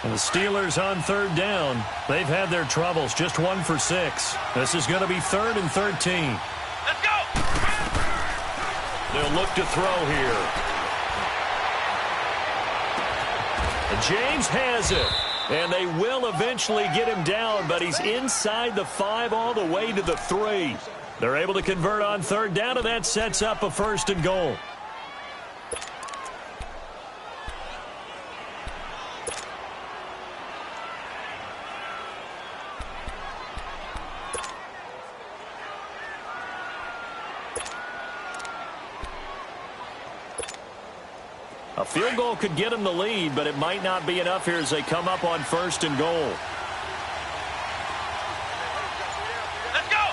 And the Steelers on 3rd down. They've had their troubles, just 1 for 6. This is going to be 3rd and 13. Let's go. They'll look to throw here. And James has it. And they will eventually get him down, but he's inside the 5 all the way to the 3. They're able to convert on 3rd down, and that sets up a 1st and goal. A field goal could get them the lead, but it might not be enough here as they come up on 1st and goal. Let's go.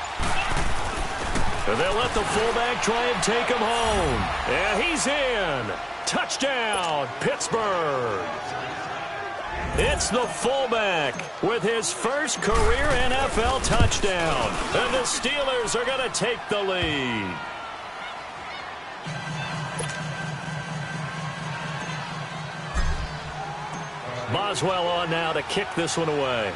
And they'll let the fullback try and take him home. And he's in. Touchdown, Pittsburgh. It's the fullback with his first career NFL touchdown. And the Steelers are going to take the lead. Boswell on now to kick this one away.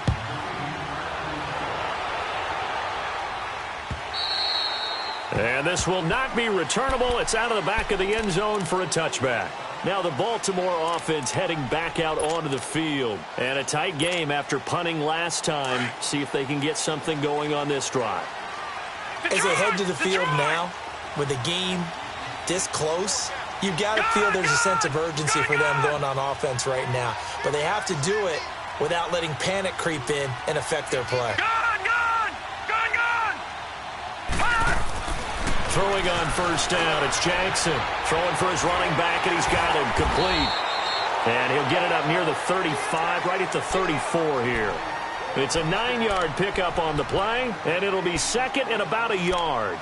And this will not be returnable. It's out of the back of the end zone for a touchback. Now the Baltimore offense heading back out onto the field. And a tight game after punting last time. See if they can get something going on this drive. As they head to the field now, with the game this close, you've got to feel there's a sense of urgency for them going on offense right now. But they have to do it without letting panic creep in and affect their play. Throwing on 1st down, it's Jackson. Throwing for his running back, and he's got him complete. And he'll get it up near the 35, right at the 34 here. It's a 9-yard pickup on the play, and it'll be 2nd and about a yard.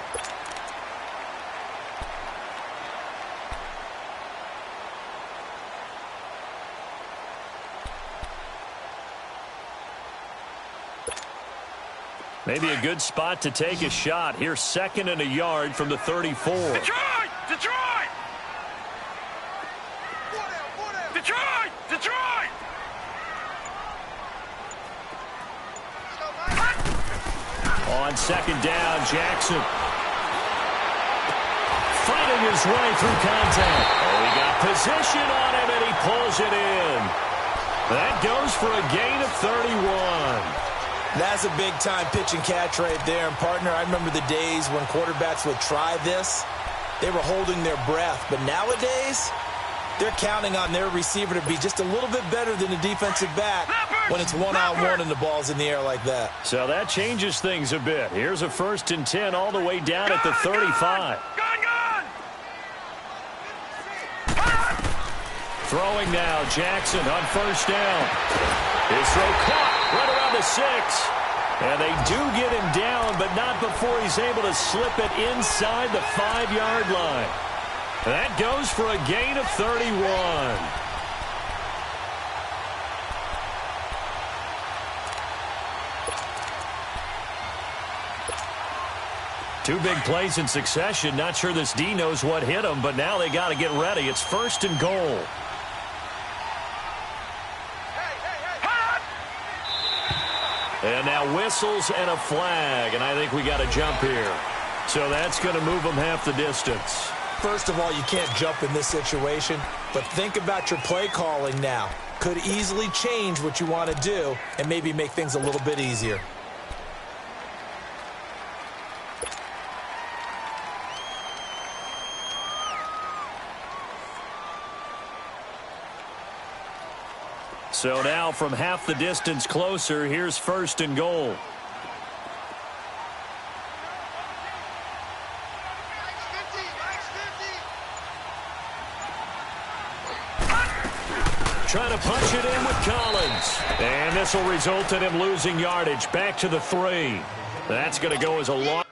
Maybe a good spot to take a shot. Here's 2nd and a yard from the 34. Detroit! Detroit! Detroit! Detroit! On 2nd down, Jackson. Fighting his way through contact. Oh, he got position on him, and he pulls it in. That goes for a gain of 31. That's a big-time pitch and catch right there. And, partner, I remember the days when quarterbacks would try this. They were holding their breath. But nowadays, they're counting on their receiver to be just a little bit better than the defensive back when it's one-on-one and the ball's in the air like that. So that changes things a bit. Here's a 1st and 10 all the way down at the 35. Throwing now, Jackson on 1st down. His throw caught right around the 6. And they do get him down, but not before he's able to slip it inside the 5-yard line. That goes for a gain of 31. Two big plays in succession. Not sure this D knows what hit him, but now they got to get ready. It's 1st and goal. And now whistles and a flag, and I think we got to jump here. So that's going to move them half the distance. First of all, you can't jump in this situation, but think about your play calling now. Could easily change what you want to do and maybe make things a little bit easier. So now from half the distance closer, here's 1st and goal. Trying to punch it in with Collins. And this will result in him losing yardage back to the 3. That's going to go as a long.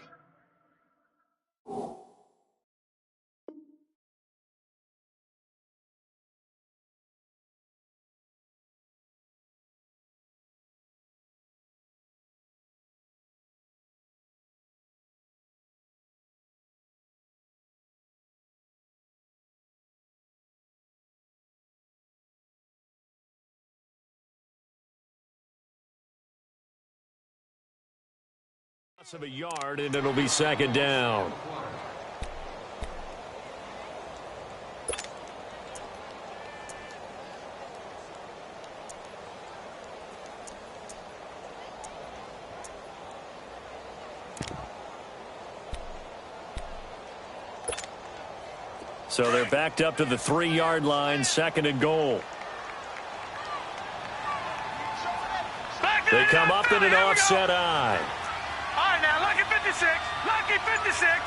Of a yard, and it'll be 2nd down. So they're backed up to the 3-yard line, 2nd and goal. They come up in an offset eye. Lucky 56.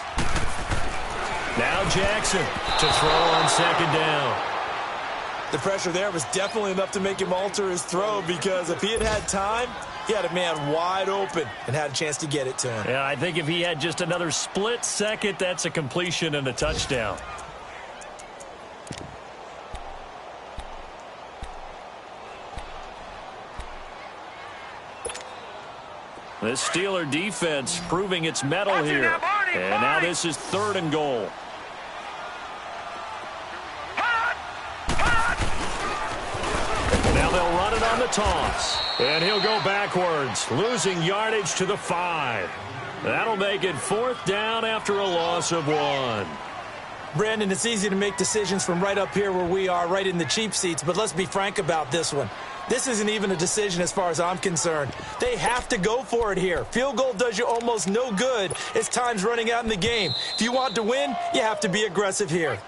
Now Jackson to throw on 2nd down. The pressure there was definitely enough to make him alter his throw, because if he had had time, he had a man wide open and had a chance to get it to him. Yeah, I think if he had just another split second, that's a completion and a touchdown. The Steeler defense proving its mettle here. And now this is 3rd and goal. Now they'll run it on the toss. And he'll go backwards, losing yardage to the 5. That'll make it 4th down after a loss of 1. Brandon, it's easy to make decisions from right up here where we are, right in the cheap seats, but let's be frank about this one. This isn't even a decision as far as I'm concerned. They have to go for it here. Field goal does you almost no good as time's running out in the game. If you want to win, you have to be aggressive here.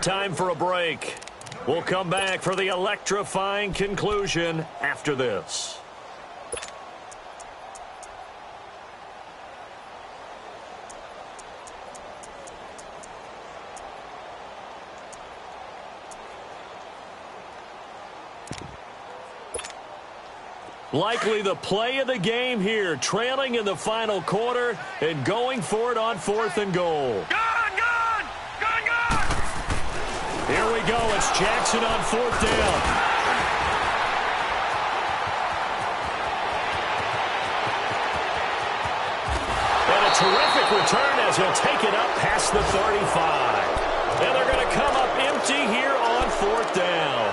Time for a break. We'll come back for the electrifying conclusion after this. Likely the play of the game here, trailing in the final quarter and going for it on 4th and goal. Gone! Here we go. It's Jackson on 4th down. terrific return as he'll take it up past the 35. And they're going to come up empty here on fourth down.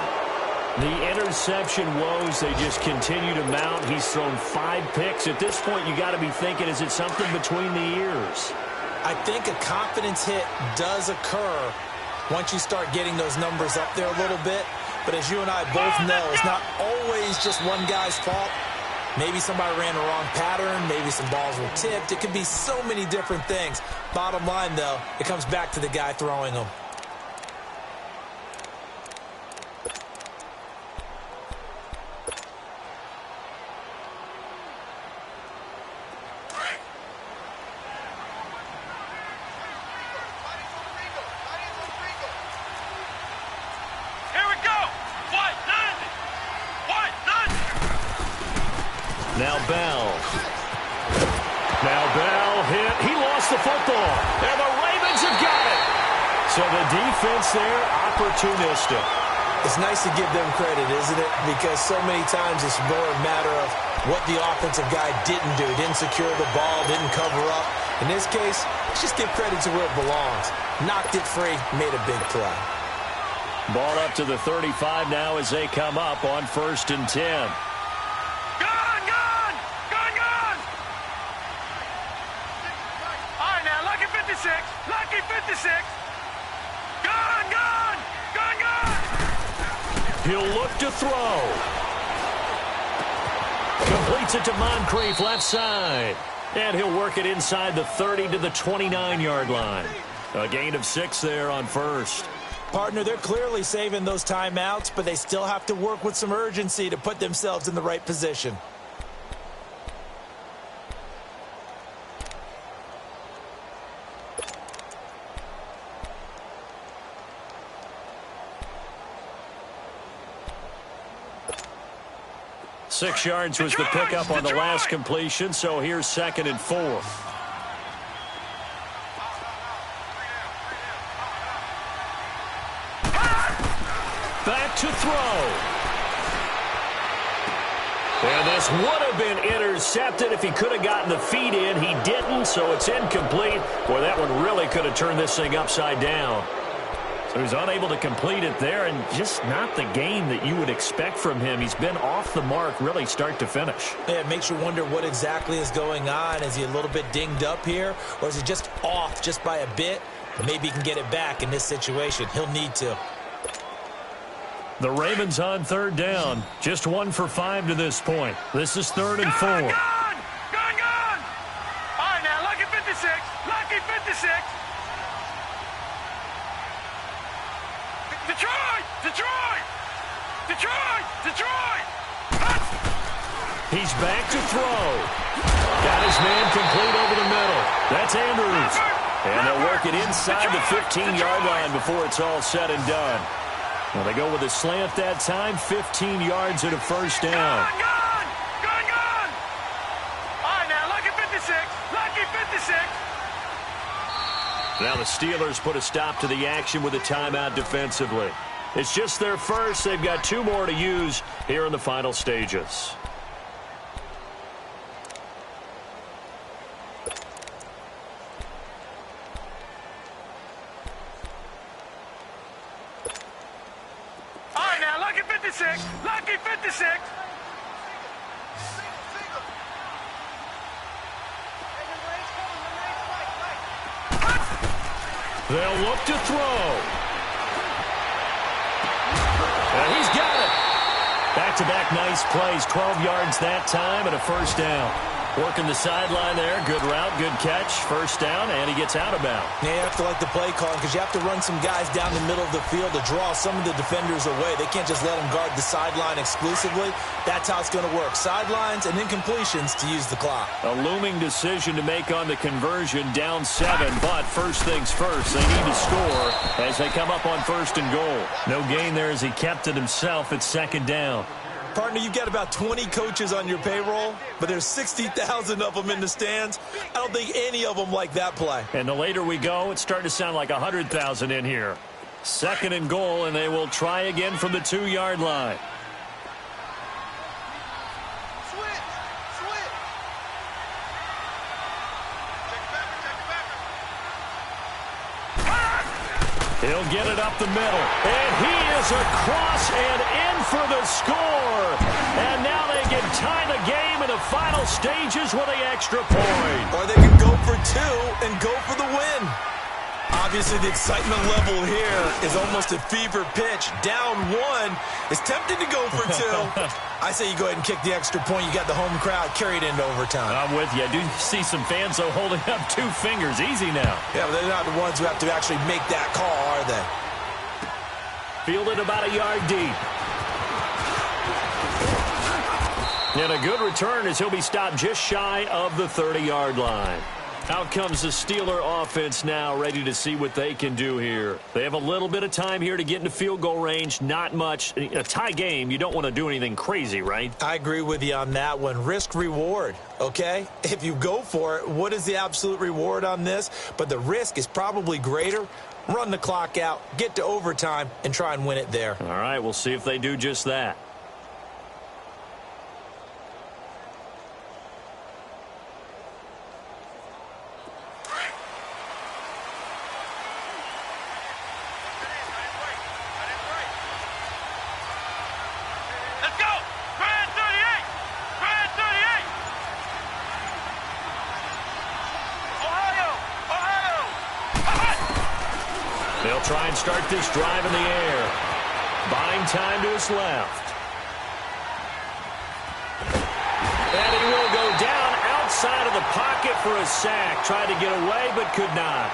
The interception woes, they just continue to mount. He's thrown 5 picks. At this point, you got to be thinking, is it something between the ears? I think a confidence hit does occur once you start getting those numbers up there a little bit. But as you and I both know, it's not always just one guy's fault. Maybe somebody ran the wrong pattern. Maybe some balls were tipped. It could be so many different things. Bottom line, though, it comes back to the guy throwing them. So the defense there, opportunistic. It's nice to give them credit, isn't it? Because so many times it's more a matter of what the offensive guy didn't do. Didn't secure the ball, didn't cover up. In this case, let's just give credit to where it belongs. Knocked it free, made a big play. Ball up to the 35 now as they come up on 1st and 10. Gun! All right, now, lucky 56. Lucky 56. Gun! He'll look to throw. Completes it to Moncrief left side. And he'll work it inside the 30 to the 29-yard line. A gain of 6 there on first. Partner, they're clearly saving those timeouts, but they still have to work with some urgency to put themselves in the right position. Six yards was the pickup on the last completion, so here's 2nd and 4. Back to throw. And this would have been intercepted if he could have gotten the feet in. He didn't, so it's incomplete. Boy, that one really could have turned this thing upside down. So he's unable to complete it there, and just not the game that you would expect from him. He's been off the mark really start to finish. Yeah, it makes you wonder what exactly is going on. Is he a little bit dinged up here, or is he just off just by a bit? Maybe he can get it back in this situation. He'll need to. The Ravens on 3rd down. Just 1 for 5 to this point. This is 3rd and 4. Gun! All right, now, lucky 56. Lucky 56. Detroit! He's back to throw. Got his man complete over the middle. That's Andrews. And they'll work it inside the 15-yard line before it's all said and done. Well, they go with a slant that time, 15 yards and a first down. Gun! All right, now, lucky 56. Lucky 56. Now the Steelers put a stop to the action with a timeout defensively. It's just their first. They've got 2 more to use here in the final stages. All right, now, lucky 56. Lucky 56. They'll look to throw. And he's got it. Back-to-back nice plays. 12 yards that time and a first down. Working the sideline there. Good route, good catch. First down, and he gets out of bounds. Yeah, you have to like the play calling because you have to run some guys down the middle of the field to draw some of the defenders away. They can't just let them guard the sideline exclusively. That's how it's going to work. Sidelines and then completions to use the clock. A looming decision to make on the conversion, down 7. But first things first, they need to score as they come up on 1st and goal. No gain there as he kept it himself at 2nd down. Partner, you've got about 20 coaches on your payroll, but there's 60,000 of them in the stands. I don't think any of them like that play. And the later we go, it's starting to sound like 100,000 in here. 2nd and goal, and they will try again from the 2-yard line. Switch! Check back! He'll get it up the middle. And he is across and in for the score. And now they can tie the game in the final stages with the extra point. Or they can go for two and go for the win. Obviously, the excitement level here is almost a fever pitch. Down one. It's tempting to go for two. I say you go ahead and kick the extra point. You got the home crowd. Carry it into overtime. I'm with you. I do see some fans, though, holding up 2 fingers. Easy now. Yeah, but they're not the ones who have to actually make that call, are they? Fielded about a yard deep. And a good return as he'll be stopped just shy of the 30-yard line. Out comes the Steeler offense now, ready to see what they can do here. They have a little bit of time here to get into field goal range, not much. A tie game, you don't want to do anything crazy, right? I agree with you on that one. Risk-reward, okay? If you go for it, what is the absolute reward on this? But the risk is probably greater. Run the clock out, get to overtime, and try and win it there. All right, we'll see if they do just that. They'll try and start this drive in the air. Buying time to his left. And he will go down outside of the pocket for a sack. Tried to get away, but could not.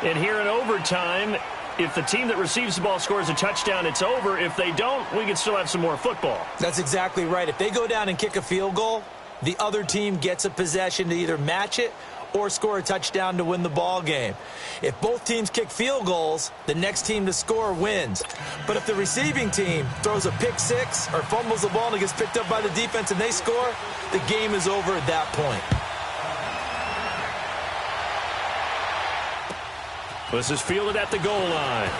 And here in overtime, if the team that receives the ball scores a touchdown, it's over. If they don't, we can still have some more football. That's exactly right. If they go down and kick a field goal, the other team gets a possession to either match it or score a touchdown to win the ball game. If both teams kick field goals, the next team to score wins. But if the receiving team throws a pick six or fumbles the ball and it gets picked up by the defense and they score, the game is over at that point. This is fielded at the goal line.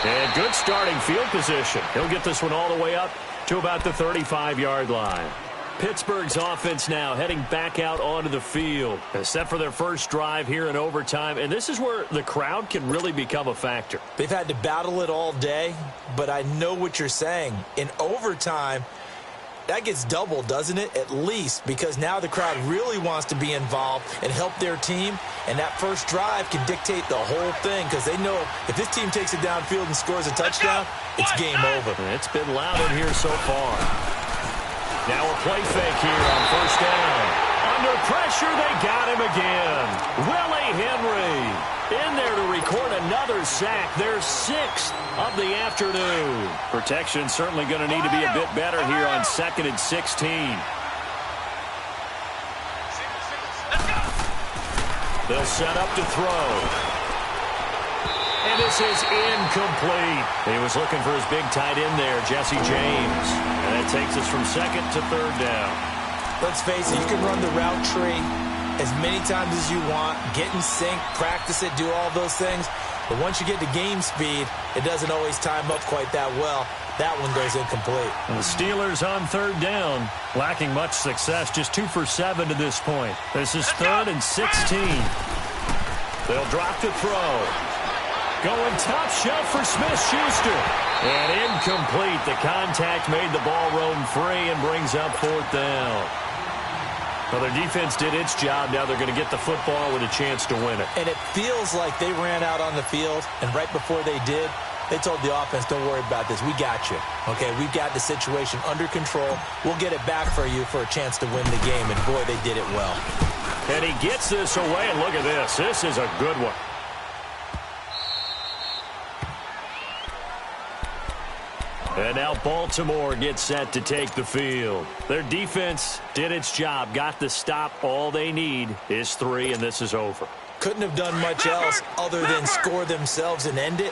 And good starting field position. He'll get this one all the way up to about the 35-yard line. Pittsburgh's offense now heading back out onto the field. Set for their first drive here in overtime. And this is where the crowd can really become a factor. They've had to battle it all day, but I know what you're saying. In overtime, that gets doubled, doesn't it? At least, because now the crowd really wants to be involved and help their team. And that first drive can dictate the whole thing because they know if this team takes it downfield and scores a touchdown, it's game over. It's been loud in here so far. Now a play fake here on first down. Under pressure, they got him again. Willie Henry in there to record another sack. Their 6th of the afternoon. Protection certainly going to need to be a bit better here on 2nd and 16. They'll set up to throw. And this is incomplete. He was looking for his big tight end there, Jesse James. And that takes us from 2nd to 3rd down. Let's face it, you can run the route tree as many times as you want, get in sync, practice it, do all those things. But once you get to game speed, it doesn't always time up quite that well. That one goes incomplete. And the Steelers on 3rd down, lacking much success, just 2 for 7 to this point. This is 3rd and 16. They'll drop to throw. Going top shelf for Smith-Schuster. And incomplete. The contact made the ball roam free and brings up 4th down. Well, their defense did its job. Now they're going to get the football with a chance to win it. And it feels like they ran out on the field, and right before they did, they told the offense, don't worry about this. We got you. Okay, we've got the situation under control. We'll get it back for you for a chance to win the game. And, boy, they did it well. And he gets this away, and look at this. This is a good one. And now Baltimore gets set to take the field. Their defense did its job, got the stop. All they need is 3, and this is over. Couldn't have done much else other than score themselves and end it.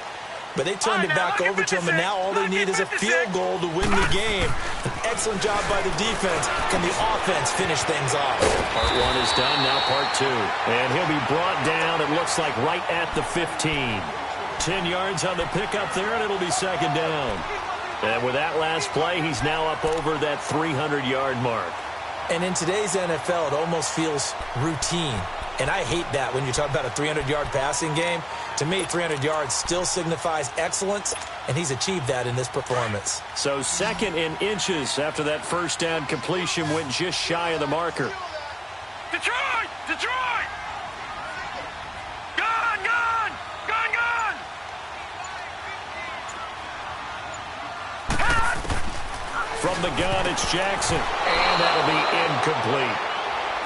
But they turned it back over to them, and now all they need is a field goal to win the game. An excellent job by the defense. Can the offense finish things off? Part 1 is done, now part 2. And he'll be brought down, it looks like, right at the 15. 10 yards on the pickup there, and it'll be 2nd down. And with that last play, he's now up over that 300-yard mark. And in today's NFL, it almost feels routine. And I hate that when you talk about a 300-yard passing game. To me, 300 yards still signifies excellence, and he's achieved that in this performance. So second in inches after that first down completion went just shy of the marker. Detroit! Detroit! Gun! Gun! Gun! Gun! From the gun, it's Jackson, and that'll be incomplete.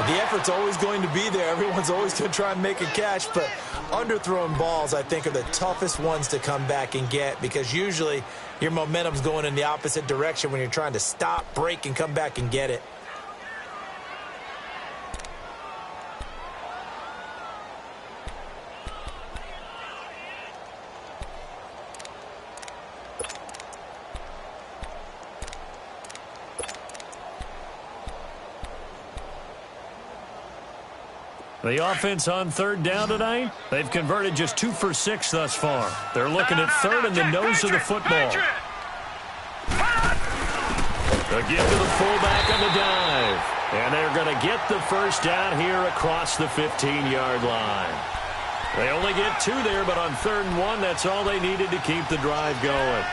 The effort's always going to be there. Everyone's always going to try and make a catch, but underthrown balls, I think, are the toughest ones to come back and get because usually your momentum's going in the opposite direction when you're trying to stop, break, and come back and get it. The offense on third down tonight, they've converted just 2 for 6 thus far. They're looking at third in the nose of the football. A give to the fullback on the dive. And they're going to get the first down here across the 15-yard line. They only get 2 there, but on 3rd and 1, that's all they needed to keep the drive going.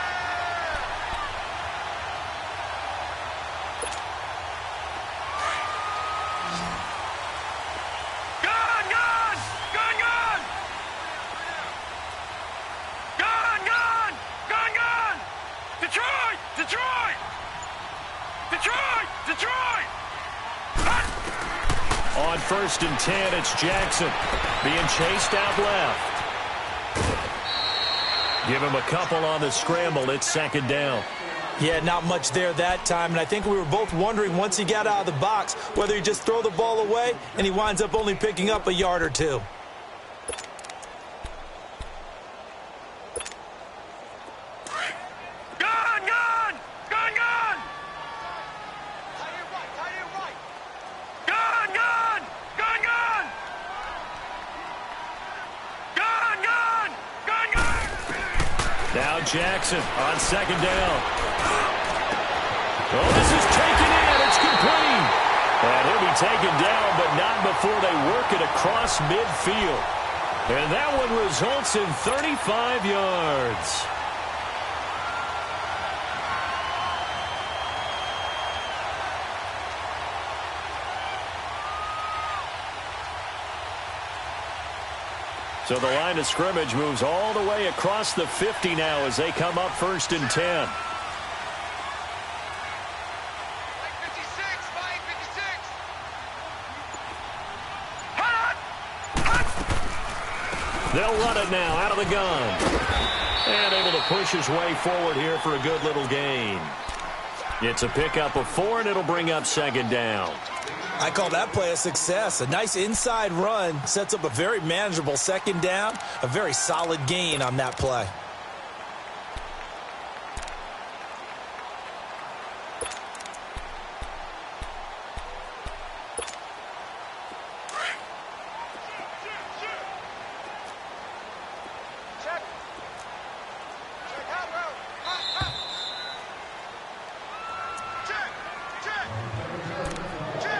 On 1st and 10, it's Jackson being chased out left. Give him a couple on the scramble. It's 2nd down. Yeah, not much there that time, and I think we were both wondering once he got out of the box whether he just throw the ball away and he winds up only picking up a yard or 2. Now Jackson on 2nd down. Oh, this is taken in. It's complete. And he'll be taken down, but not before they work it across midfield. And that one results in 35 yards. So the line of scrimmage moves all the way across the 50 now as they come up 1st and 10. They'll run it now out of the gun. And able to push his way forward here for a good little gain. It's a pickup of 4, and it'll bring up 2nd down. I call that play a success. A nice inside run sets up a very manageable 2nd down. A very solid gain on that play.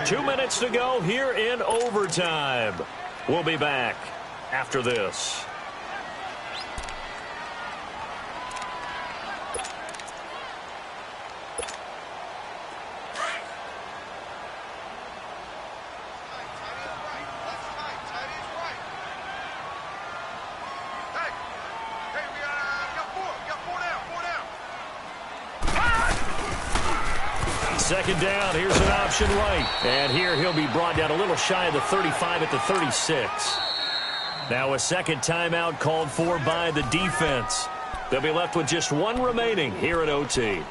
Two minutes to go here in overtime. We'll be back after this. Second down, here's an option right. And here he'll be brought down a little shy of the 35 at the 36. Now a 2nd timeout called for by the defense. They'll be left with just 1 remaining here at OT.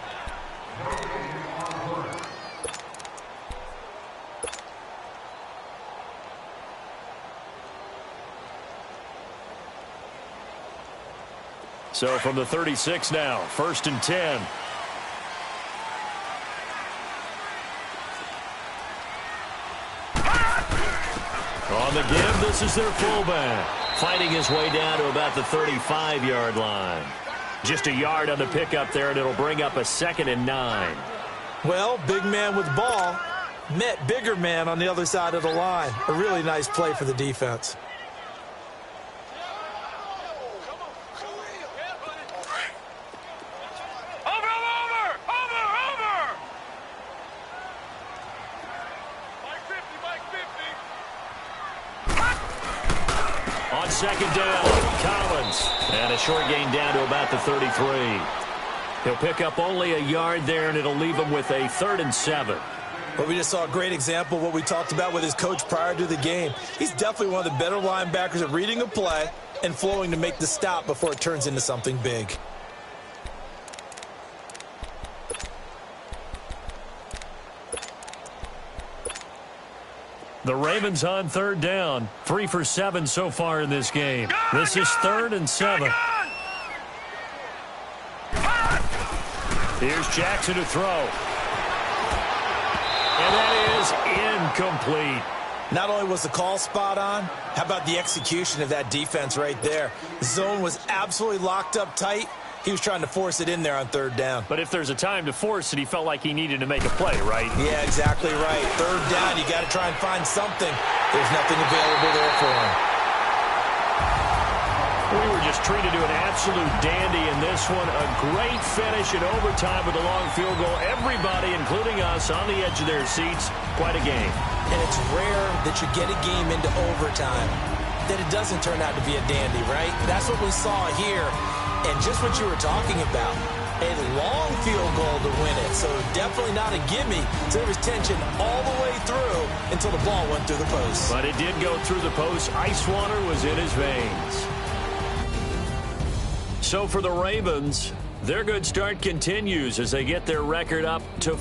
So from the 36 now, 1st and 10. On the give, this is their fullback. Fighting his way down to about the 35-yard line. Just a yard on the pickup there, and it'll bring up a 2nd and 9. Well, big man with ball. met bigger man on the other side of the line. A really nice play for the defense. On second down, Collins. And a short gain down to about the 33. He'll pick up only a yard there, and it'll leave him with a 3rd and 7. But we just saw a great example of what we talked about with his coach prior to the game. He's definitely one of the better linebackers at reading a play and flowing to make the stop before it turns into something big. The Ravens on 3rd down. 3 for 7 so far in this game. This is 3rd and 7. Here's Jackson to throw. And that is incomplete. Not only was the call spot on, how about the execution of that defense right there? The zone was absolutely locked up tight. He was trying to force it in there on 3rd down. But if there's a time to force it, he felt like he needed to make a play, right? Yeah, exactly right. 3rd down, you got to try and find something. There's nothing available there for him. We were just treated to an absolute dandy in this one. A great finish in overtime with a long field goal. Everybody, including us, on the edge of their seats. Quite a game. And it's rare that you get a game into overtime that it doesn't turn out to be a dandy, right? That's what we saw here. And just what you were talking about, a long field goal to win it. So definitely not a gimme. So there was tension all the way through until the ball went through the post. But it did go through the post. Ice water was in his veins. So for the Ravens, their good start continues as they get their record up to